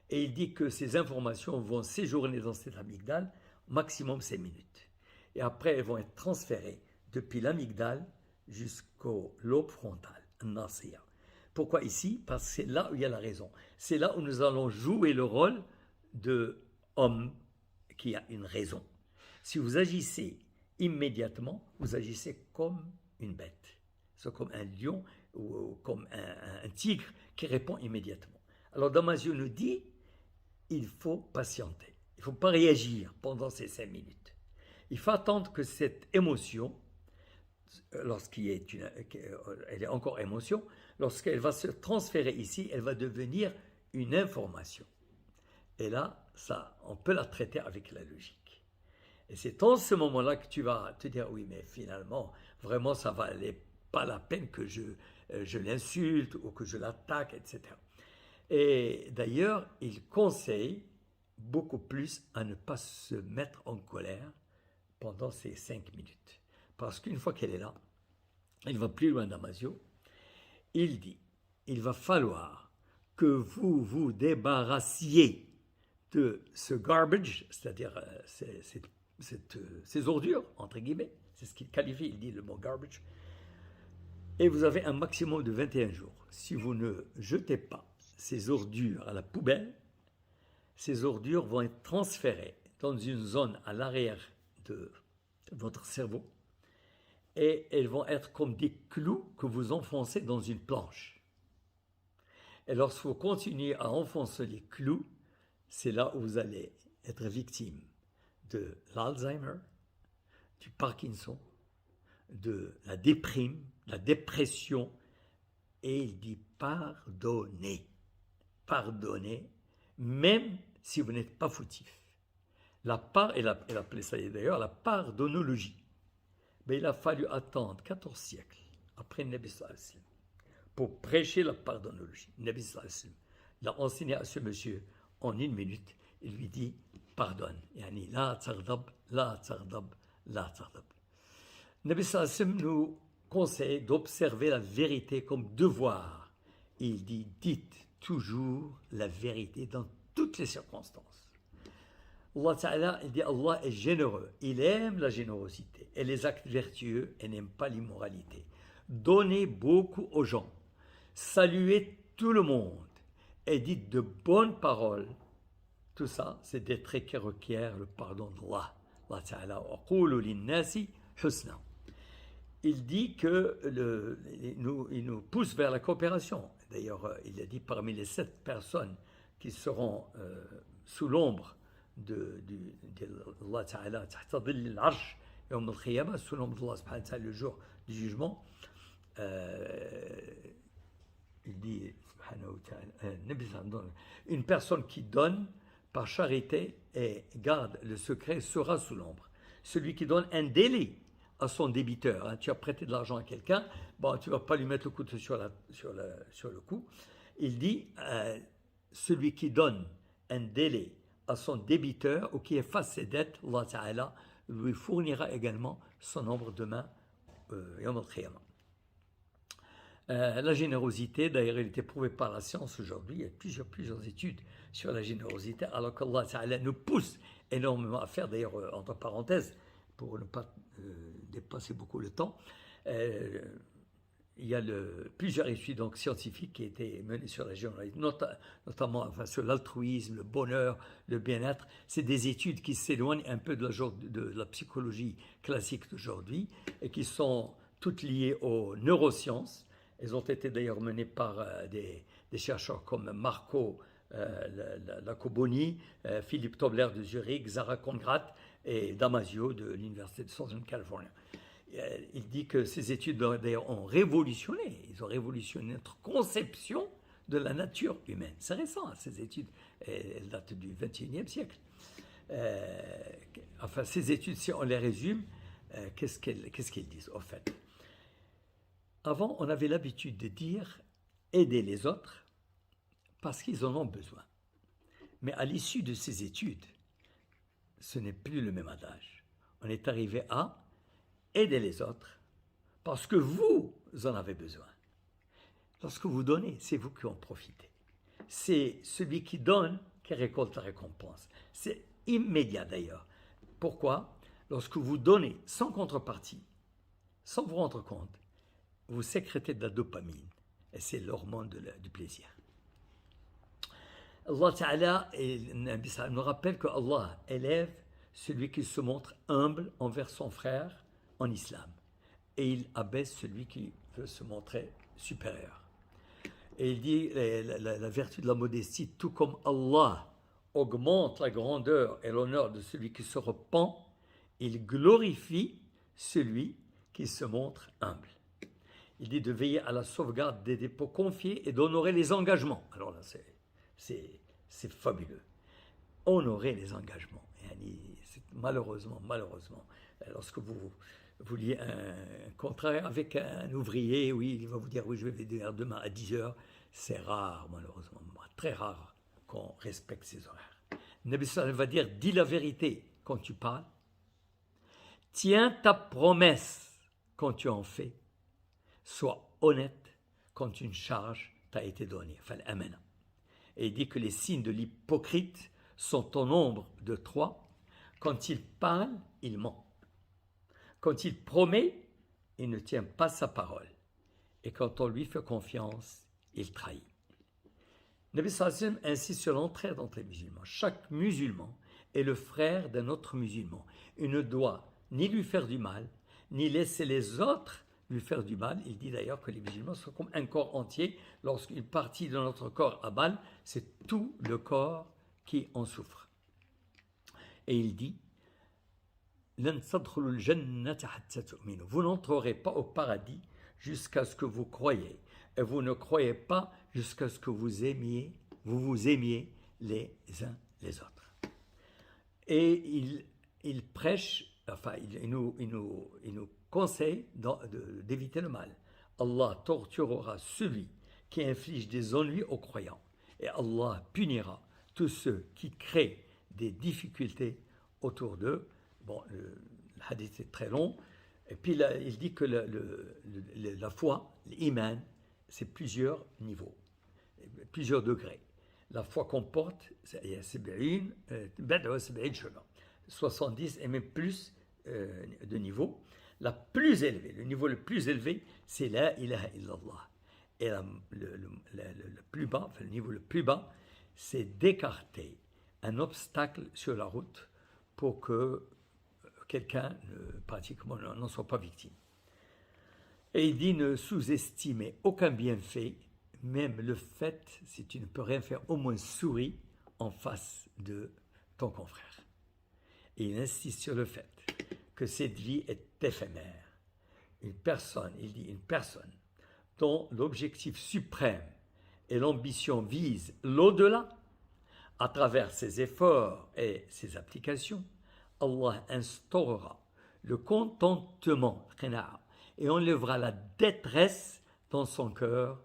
Et il dit que ces informations vont séjourner dans cette amygdale maximum 5 minutes. Et après, elles vont être transférées depuis l'amygdale jusqu'au lobe frontal, nasiya. Pourquoi ici? Parce que c'est là où il y a la raison. C'est là où nous allons jouer le rôle d'homme qui a une raison. Si vous agissez immédiatement, vous agissez comme une bête. C'est comme un lion ou comme un tigre qui répond immédiatement. Alors Damasio nous dit, il faut patienter. Il ne faut pas réagir pendant ces 5 minutes. Il faut attendre que cette émotion, lorsqu'elle est encore émotion, lorsqu'elle va se transférer ici, elle va devenir une information. Et là, ça, on peut la traiter avec la logique. Et c'est en ce moment-là que tu vas te dire, oui, mais finalement, vraiment, ça ne valait pas la peine que je l'insulte ou que je l'attaque, etc. Et d'ailleurs, il conseille beaucoup plus à ne pas se mettre en colère pendant ces 5 minutes. Parce qu'une fois qu'elle est là, il va plus loin Damasio, il dit, il va falloir que vous vous débarrassiez de ce garbage, c'est-à-dire ces ordures, entre guillemets, c'est ce qu'il qualifie, il dit le mot garbage, et vous avez un maximum de 21 jours. Si vous ne jetez pas ces ordures à la poubelle, ces ordures vont être transférées dans une zone à l'arrière de votre cerveau, et elles vont être comme des clous que vous enfoncez dans une planche. Et lorsque vous continuez à enfoncer les clous, c'est là où vous allez être victime de l'Alzheimer, du Parkinson, de la déprime, la dépression. Et il dit pardonnez. Pardonnez, même si vous n'êtes pas fautif. La part, elle appelait ça d'ailleurs la pardonnologie. Mais il a fallu attendre 14 siècles après Nabi sallallahu alayhi wa sallam pour prêcher la pardonnologie. Nabi sallallahu alayhi wa sallam l'a enseigné à ce monsieur en 1 minute. Il lui dit pardonne. Yani la taghdab, la taghdab, la taghdab. Nabi sallallahu alayhi wa sallam nous conseille d'observer la vérité comme devoir. Il dit dites toujours la vérité dans toutes les circonstances. Allah Ta'ala, il dit Allah est généreux, il aime la générosité et les actes vertueux et n'aime pas l'immoralité. Donnez beaucoup aux gens, saluez tout le monde et dites de bonnes paroles. Tout ça, c'est des traits qui requièrent le pardon d'Allah. Allah Ta'ala, wa qulu linnasi husna. Il dit il nous pousse vers la coopération. D'ailleurs, il a dit parmi les 7 personnes qui seront sous l'ombre d'Allah Ta'ala, tahta dhilli al-arsh, yawm al-qiyamah, sous l'ombre d'Allah subhanahu wa ta'ala, le jour du jugement, il dit, subhanahu wa ta'ala, une personne qui donne par charité et garde le secret sera sous l'ombre. Celui qui donne un délai à son débiteur, hein, tu as prêté de l'argent à quelqu'un, bon, tu ne vas pas lui mettre le couteau sur le cou. Il dit, celui qui donne un délai à son débiteur ou qui efface ses dettes, Allah Ta'ala lui fournira également son nombre demain, Yawm al-Qiyamah. La générosité, d'ailleurs, elle est éprouvée par la science aujourd'hui. Il y a plusieurs études sur la générosité, alors qu'Allah Ta'ala nous pousse énormément à faire, d'ailleurs, entre parenthèses, pour ne pas dépasser beaucoup le temps, il y a plusieurs études donc, scientifiques qui ont été menées sur la générosité, notamment enfin, sur l'altruisme, le bonheur, le bien-être. C'est des études qui s'éloignent un peu de la psychologie classique d'aujourd'hui et qui sont toutes liées aux neurosciences. Elles ont été d'ailleurs menées par des chercheurs comme Marco Iacoboni, Philippe Tobler de Zurich, Zara Congrad et Damasio de l'Université de Southern California. Il dit que ces études d'ailleurs ont révolutionné, ils ont révolutionné notre conception de la nature humaine. C'est récent, hein, ces études, elles datent du XXIe siècle. Enfin, ces études, si on les résume, qu'est-ce qu'elles disent au fait? Avant, on avait l'habitude de dire aider les autres parce qu'ils en ont besoin. Mais à l'issue de ces études, ce n'est plus le même adage. On est arrivé à aider les autres parce que vous en avez besoin. Lorsque vous donnez, c'est vous qui en profitez. C'est celui qui donne qui récolte la récompense. C'est immédiat d'ailleurs. Pourquoi? Lorsque vous donnez sans contrepartie, sans vous rendre compte, vous sécrétez de la dopamine. Et c'est l'hormone du plaisir. Allah Ta'ala nous rappelle que Allah élève celui qui se montre humble envers son frère en islam. Et il abaisse celui qui veut se montrer supérieur. Et il dit la vertu de la modestie, tout comme Allah augmente la grandeur et l'honneur de celui qui se repent, il glorifie celui qui se montre humble. Il dit de veiller à la sauvegarde des dépôts confiés et d'honorer les engagements. Alors là, c'est fabuleux. Honorer les engagements. Malheureusement, lorsque vous liez un contrat avec un ouvrier, oui, il va vous dire, oui, je vais venir demain à 10h. C'est rare, malheureusement, très rare qu'on respecte ses horaires. Nabi Sallallahu va dire, dis la vérité quand tu parles, tiens ta promesse quand tu en fais, sois honnête quand une charge t'a été donnée. Enfin, amen. Et il dit que les signes de l'hypocrite sont au nombre de 3. Quand il parle, il ment. Quand il promet, il ne tient pas sa parole. Et quand on lui fait confiance, il trahit. Nabi Sallallahu alayhi wa sallam insiste sur l'entraide entre les musulmans. Chaque musulman est le frère d'un autre musulman. Il ne doit ni lui faire du mal, ni laisser les autres lui faire du mal. Il dit d'ailleurs que les musulmans sont comme un corps entier. Lorsqu'une partie de notre corps a mal, c'est tout le corps qui en souffre. Et il dit, vous n'entrerez pas au paradis jusqu'à ce que vous croyez. Et vous ne croyez pas jusqu'à ce que vous vous aimiez les uns les autres. Et il prêche, enfin, il nous conseille d'éviter le mal. Allah torturera celui qui inflige des ennuis aux croyants. Et Allah punira tous ceux qui créent des difficultés autour d'eux. Bon, le hadith est très long. Et puis là, il dit que la foi, l'iman, c'est plusieurs niveaux, plusieurs degrés. La foi comporte, il y a 70 et même plus de niveaux. La plus élevée, le niveau le plus élevé, c'est la ilaha illallah. Et le plus bas, enfin, le niveau le plus bas, c'est d'écarter un obstacle sur la route pour que quelqu'un pratiquement n'en soit pas victime. Et il dit ne sous-estimez aucun bienfait, même le fait, si tu ne peux rien faire, au moins souris en face de ton confrère. Et il insiste sur le fait que cette vie est éphémère. Une personne dont l'objectif suprême et l'ambition visent l'au-delà, à travers ses efforts et ses applications, Allah instaurera le contentement et enlèvera la détresse dans son cœur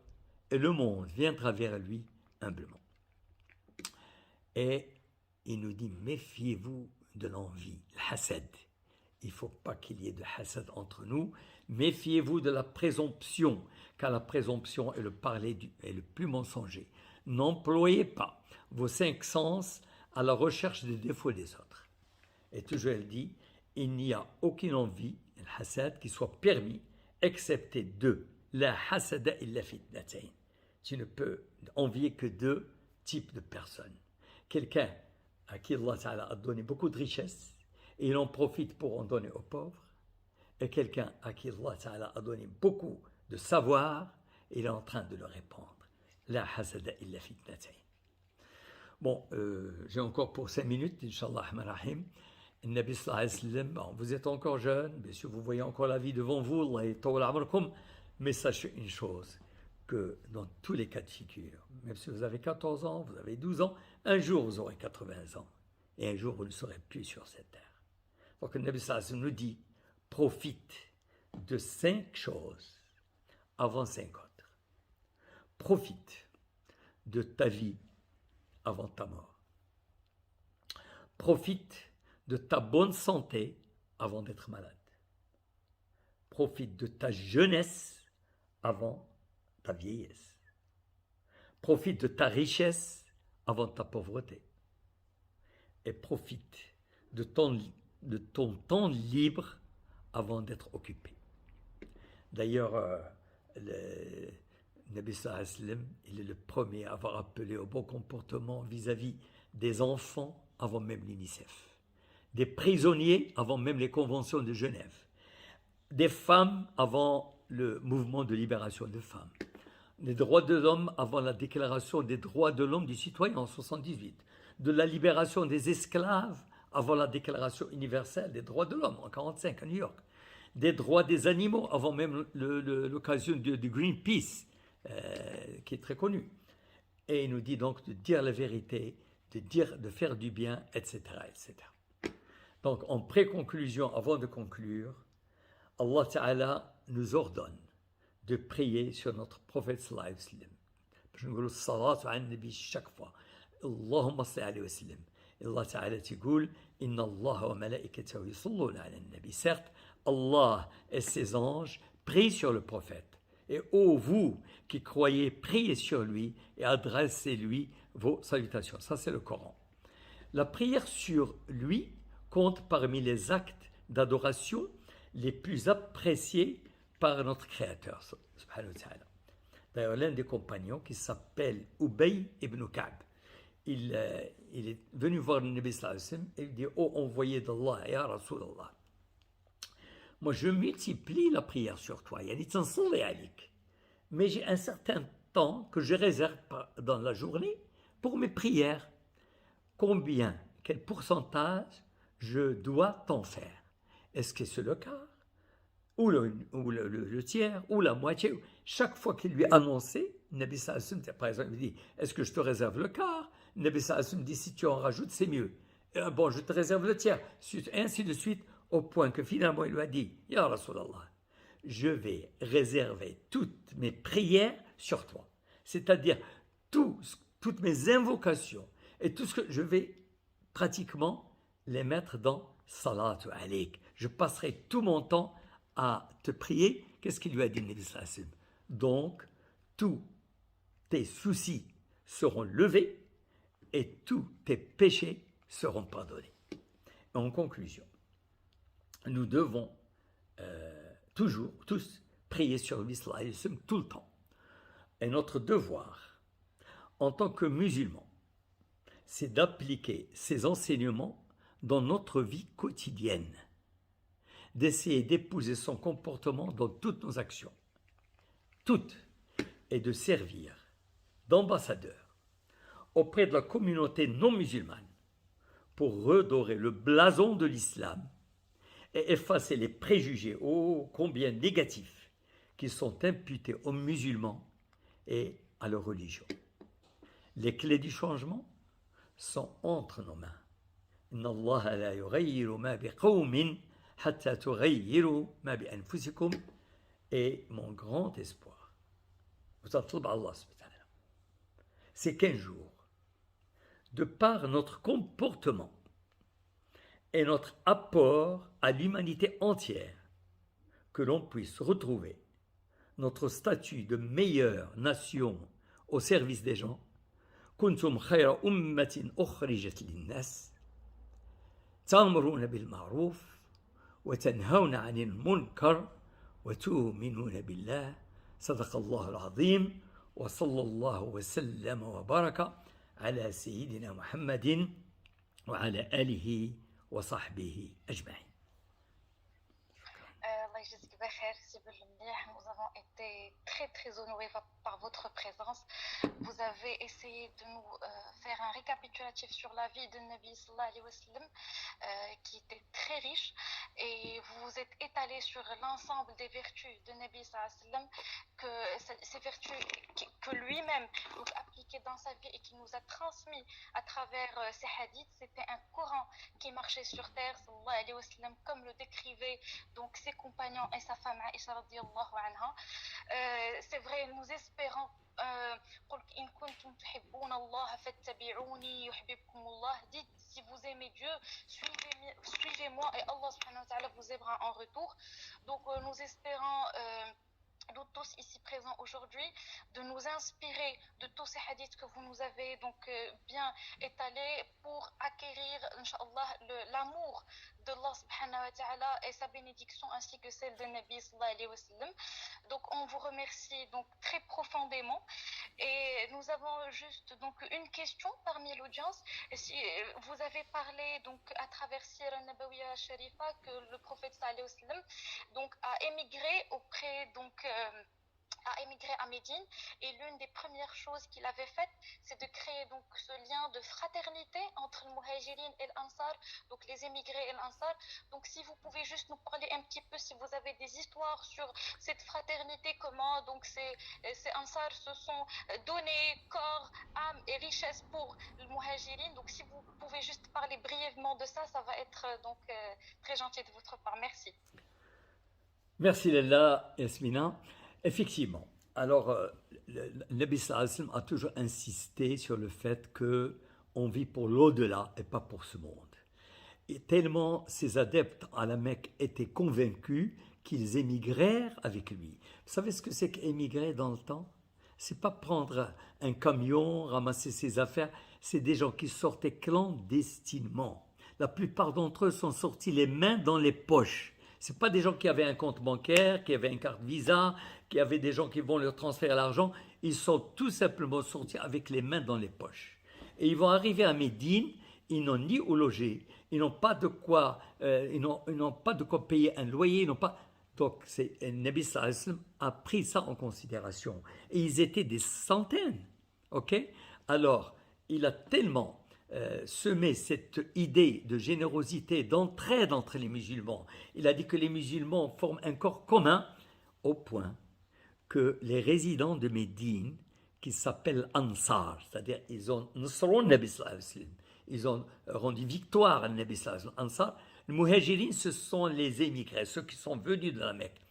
et le monde viendra vers lui humblement. Et il nous dit, méfiez-vous de l'envie, le hasad. il ne faut pas qu'il y ait de hasad entre nous. Méfiez-vous de la présomption, car la présomption est le parler est le plus mensonger. N'employez pas vos 5 sens à la recherche des défauts des autres. Et toujours elle dit, il n'y a aucune envie, le hasad, qui soit permis, excepté deux. La hasada illa fitnatayn. Tu ne peux envier que deux types de personnes. Quelqu'un à qui Allah Ta'ala a donné beaucoup de richesses, et il en profite pour en donner aux pauvres, et quelqu'un à qui Allah Ta'ala a donné beaucoup de savoir, et il est en train de le répandre. La hasada illa fitnatayn. Bon, j'ai encore pour 5 minutes, Inch'Allah Rahim. Nabi sallallahu alayhi wa sallam, bon, vous êtes encore jeune, bien sûr, vous voyez encore la vie devant vous, Allah ta'ala amrakum, mais sachez une chose, que dans tous les cas de figure, même si vous avez 14 ans, vous avez 12 ans, un jour vous aurez 80 ans, et un jour vous ne serez plus sur cette terre. Donc le Nabi sallallahu alayhi wa sallam nous dit, profite de 5 choses avant 5 autres. Profite de ta vie avant ta mort. Profite de ta bonne santé avant d'être malade. Profite de ta jeunesse avant ta vieillesse. Profite de ta richesse avant ta pauvreté. Et profite de ton temps libre avant d'être occupé. D'ailleurs, le Nabi sallallahu alayhi wa sallam, il est le premier à avoir appelé au bon comportement vis-à-vis des enfants avant même l'UNICEF. Des prisonniers avant même les conventions de Genève, des femmes avant le mouvement de libération des femmes, des droits de l'homme avant la déclaration des droits de l'homme du citoyen en 78, de la libération des esclaves avant la déclaration universelle des droits de l'homme en 45 à New York, des droits des animaux avant même l'occasion du Greenpeace, qui est très connu. Et il nous dit donc de dire la vérité, de faire du bien, etc., etc. Donc, en pré-conclusion, avant de conclure, Allah Ta'ala nous ordonne de prier sur notre prophète sallallahu alayhi wa sallam. Je nous dis salat ala nabi chaque fois. Allahumma salli alayhi wa sallam. Allah Ta'ala dit, inna Allah wa malaikatahu yusalluna ala nabi. Certes, Allah et ses anges prient sur le prophète. Et ô vous qui croyez, priez sur lui et adressez-lui vos salutations. Ça, c'est le Coran. La prière sur lui compte parmi les actes d'adoration les plus appréciés par notre Créateur, subhanahu wa ta'ala. D'ailleurs, l'un des compagnons qui s'appelle Ubay ibn Ka'b, il est venu voir le Nabi sallallahu alayhi wa sallam et il dit, ô envoyé d'Allah, ya Rasulallah, moi je multiplie la prière sur toi, mais j'ai un certain temps que je réserve dans la journée pour mes prières. Quel pourcentage je dois t'en faire? Est-ce que c'est le quart, ou le tiers, ou la moitié? Chaque fois qu'il lui annonçait, Nabi sallallahu alayhi wa sallam, par exemple, il dit, est-ce que je te réserve le quart? Nabi sallallahu alayhi wa sallam dit, si tu en rajoutes, c'est mieux. Bon, je te réserve le tiers, et ainsi de suite, au point que finalement il lui a dit, Ya Rasulallah, je vais réserver toutes mes prières sur toi. C'est-à-dire, toutes mes invocations, et tout ce que je vais pratiquement les mettre dans salatu alayk. Je passerai tout mon temps à te prier. Qu'est-ce qu'il lui a dit, Nabi sallallahu alayhi wa sallam? Donc, tous tes soucis seront levés et tous tes péchés seront pardonnés. En conclusion, nous devons toujours, tous, prier sur lui sallallahu alayhi wa sallam tout le temps. Et notre devoir, en tant que musulmans, c'est d'appliquer ces enseignements dans notre vie quotidienne, d'essayer d'épouser son comportement dans toutes nos actions, toutes, et de servir d'ambassadeur auprès de la communauté non musulmane pour redorer le blason de l'islam et effacer les préjugés ô combien négatifs qui sont imputés aux musulmans et à leur religion. Les clés du changement sont entre nos mains. Inna Allah la yughayyiru ma biqawmin hatta tughayyiru ma bi anfusikum. Et mon grand espoir, c'est qu'un jour, de par notre comportement est notre apport à l'humanité entière, que l'on puisse retrouver notre statut de meilleure nation au service des gens. كنتم خير أمة أخرجت للناس تأمرون بالمعروف وتنهون عن المنكر وتؤمنون بالله صدق الله العظيم وصلى الله وسلم وبارك على سيدنا محمد وعلى آله وصحبه أجمعين. Allah yajzik bikhair, Sibel Mliah. Nous avons été très très honorés par votre présence. Vous avez essayé de nous faire un récapitulatif sur la vie de Nabi sallallahu alayhi wa sallam, qui était très riche, et vous vous êtes étalé sur l'ensemble des vertus de Nabi sallallahu alayhi wa sallam, que ces vertus que lui-même appliquait dans sa vie et qui nous a transmis à travers ces hadiths. C'était un Coran qui marchait sur terre, sallallahu alayhi wa sallam, comme le décrivait donc ses compagnons et sa femme Aïcha radiyallahu anha. C'est vrai, nous espérons قل إن كنتم تحبون الله فاتبعوني يحببكم الله. Dites, si vous aimez Dieu, suivez-moi et Allah subhanahu wa ta'ala vous aimera en retour. Donc nous espérons nous tous ici présents aujourd'hui, de nous inspirer de tous ces hadiths que vous nous avez donc bien étalés pour acquérir, Inch'Allah, l'amour d'Allah subhanahu wa ta'ala et sa bénédiction ainsi que celle de Nabi sallallahu alayhi wa sallam. Donc on vous remercie donc très profondément, et nous avons juste donc une question parmi l'audience. Si vous avez parlé donc à travers Sira Nabawiya Sharifa que le prophète sallallahu alayhi wa sallam donc a émigré auprès donc a émigré à Médine, et l'une des premières choses qu'il avait faites, c'est de créer donc ce lien de fraternité entre le Muhajirin et l'Ansar, donc les émigrés et l'Ansar. Donc si vous pouvez juste nous parler un petit peu, si vous avez des histoires sur cette fraternité, comment donc ces Ansar se sont donnés corps, âme et richesse pour le Muhajirin. Donc si vous pouvez juste parler brièvement de ça, ça va être donc très gentil de votre part. Merci. Merci Lella, Yasmina. Effectivement. Alors, le Nabi sallallahu alayhi wa sallam a toujours insisté sur le fait qu'on vit pour l'au-delà et pas pour ce monde. Et tellement ses adeptes à la Mecque étaient convaincus qu'ils émigrèrent avec lui. Vous savez ce que c'est qu'émigrer dans le temps? C'est pas prendre un camion, ramasser ses affaires. C'est des gens qui sortaient clandestinement. La plupart d'entre eux sont sortis les mains dans les poches. Ce pas des gens qui avaient un compte bancaire, qui avaient une carte Visa, qui avaient des gens qui vont leur transférer l'argent. Ils sont tout simplement sortis avec les mains dans les poches. Et ils vont arriver à Médine, ils n'ont ni où loger, ils n'ont pas de quoi, ils n'ont pas de quoi payer un loyer, ils n'ont pas. Donc, Nabi sallallahu alayhi wa sallam a pris ça en considération. Et ils étaient des centaines. Ok? Alors, il a tellement semer cette idée de générosité, d'entraide entre les musulmans. Il a dit que les musulmans forment un corps commun, au point que les résidents de Médine, qui s'appellent Ansar, c'est-à-dire ils ont ils ont rendu victoire à Nabi sallallahu alayhi wa sallam. Ansar, les Muhajirin, ce sont les émigrés, ceux qui sont venus de la Mecque.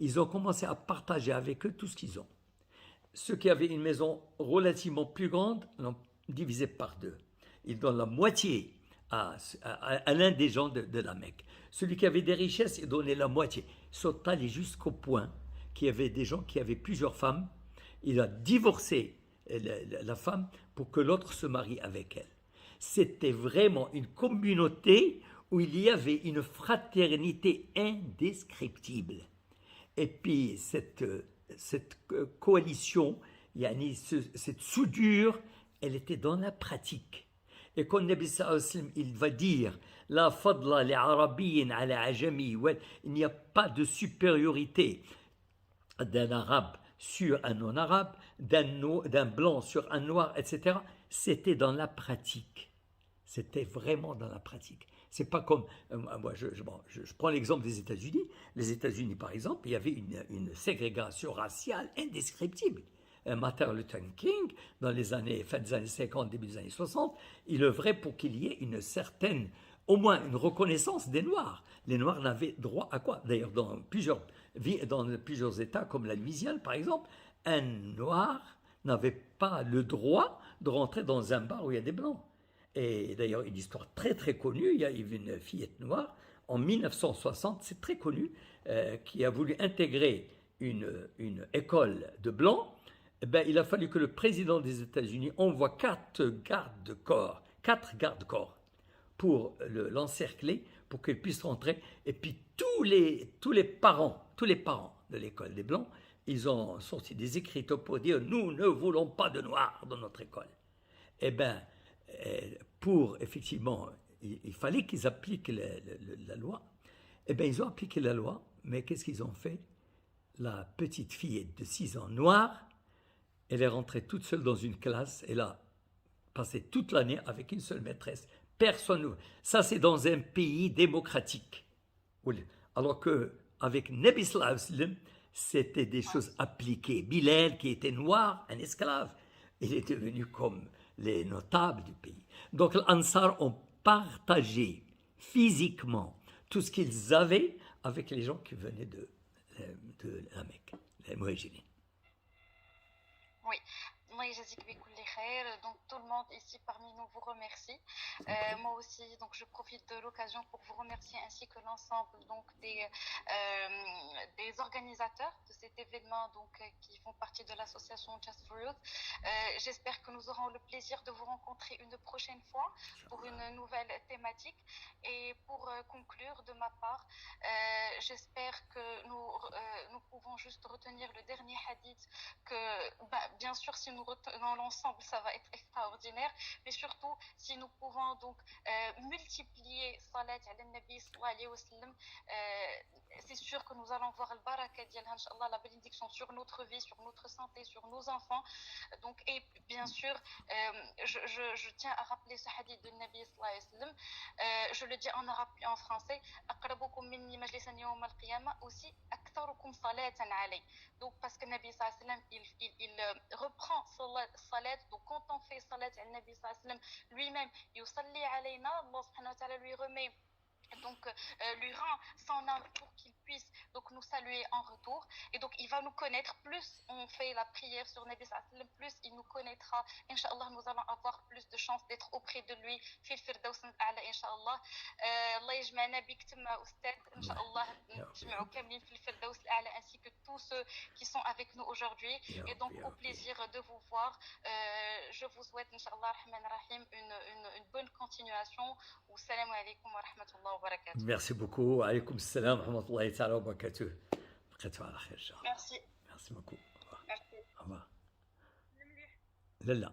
Ils ont commencé à partager avec eux tout ce qu'ils ont. Ceux qui avaient une maison relativement plus grande l'ont divisé par deux. Ils donnent la moitié à l'un des gens de la Mecque. Celui qui avait des richesses, il donnait la moitié. Ils sont allés jusqu'au point qu'il y avait des gens qui avaient plusieurs femmes. Il a divorcé la femme pour que l'autre se marie avec elle. C'était vraiment une communauté où il y avait une fraternité indescriptible. Et puis cette coalition, cette soudure, elle était dans la pratique. Et quand Nabi sallallahu alayhi wa sallam, il va dire la fadla li arabiyyin ala ajami, il n'y a pas de supériorité d'un arabe sur un non-arabe, d'un blanc sur un noir, etc. C'était dans la pratique. C'était vraiment dans la pratique. C'est pas comme moi, je prends l'exemple des États-Unis. Les États-Unis, par exemple, il y avait une ségrégation raciale indescriptible. Martin Luther King, dans les années, fin des années 50, début des années 60, il œuvrait pour qu'il y ait une certaine, au moins une reconnaissance des Noirs. Les Noirs n'avaient droit à quoi? D'ailleurs, dans plusieurs États, comme la Louisiane, par exemple, un Noir n'avait pas le droit de rentrer dans un bar où il y a des Blancs. Et d'ailleurs, une histoire très très connue, il y a eu une fillette noire en 1960, c'est très connu, qui a voulu intégrer une école de blancs. Eh ben, il a fallu que le président des États-Unis envoie quatre gardes-corps pour l'encercler, pour qu'il puisse rentrer. Et puis tous les parents de l'école des Blancs, ils ont sorti des écriteaux pour dire nous ne voulons pas de noirs dans notre école. Eh bien, pour effectivement, il fallait qu'ils appliquent la loi. Eh bien, ils ont appliqué la loi, mais qu'est-ce qu'ils ont fait? La petite fillette de 6 ans noire, elle est rentrée toute seule dans une classe, elle a passé toute l'année avec une seule maîtresse. Personne. Ça, c'est dans un pays démocratique. Alors qu'avec Nabi sallallahu alayhi wa sallam, c'était des choses appliquées. Bilal, qui était noir, un esclave, il est devenu comme les notables du pays. Donc, les Ansar ont partagé physiquement tout ce qu'ils avaient avec les gens qui venaient de la Mecque, les Muhajirines. Oui. Allah yajazik bi kulli khair. Donc tout le monde ici parmi nous vous remercie. Moi aussi, donc je profite de l'occasion pour vous remercier ainsi que l'ensemble donc des organisateurs de cet événement donc qui font partie de l'association Just for Youth. J'espère que nous aurons le plaisir de vous rencontrer une prochaine fois pour une nouvelle thématique. Et pour conclure de ma part, j'espère que nous pouvons juste retenir le dernier hadith que bien sûr si nous retenons l'ensemble ça va être extraordinaire, mais surtout si nous pouvons donc multiplier salat ala nabi sallallahu alayhi wa sallam, c'est sûr que nous allons voir le baraka dialha inshallah, la bénédiction sur notre vie, sur notre santé, sur nos enfants. Donc et bien sûr je tiens à rappeler ce hadith de Nabi sallallahu alayhi wa sallam, je le dis en arabe et en français, aqrabukum minni majlisan yawm al-qiyamah, aussi aktharukum salatan alayhi. Donc parce que Nabi sallallahu alayhi wa sallam il reprend salat, donc quand on fait salat al Nabi sallallahu alayhi wa sallam lui-même yusalli alayna, Allah subhanahu wa ta'ala lui remet donc lui rend son âme pour qu'il puisse donc nous saluer en retour. Et donc il va nous connaître, plus on fait la prière sur Nabi sallallahu alayhi wa sallam, plus il nous connaîtra. Inch'Allah, nous allons avoir plus de chances d'être auprès de lui في الفردوس الأعلى إن شاء الله. الله يجمعنا بك تما أستاذ إن شاء الله نجمعوا كاملين في الفردوس الأعلى ainsi que tous ceux qui sont avec nous aujourd'hui. Et donc au plaisir de vous voir. Je vous souhaite Inch'Allah Rahman Rahim une bonne continuation. Wassalamu alaikum wa rahmatullah wa barakatuh. Merci beaucoup. Alaykoum salam wa rahmatullahi ta'ala wa barakatuh. Merci. Merci. Merci beaucoup. Au revoir. Merci. Au revoir. Lalla.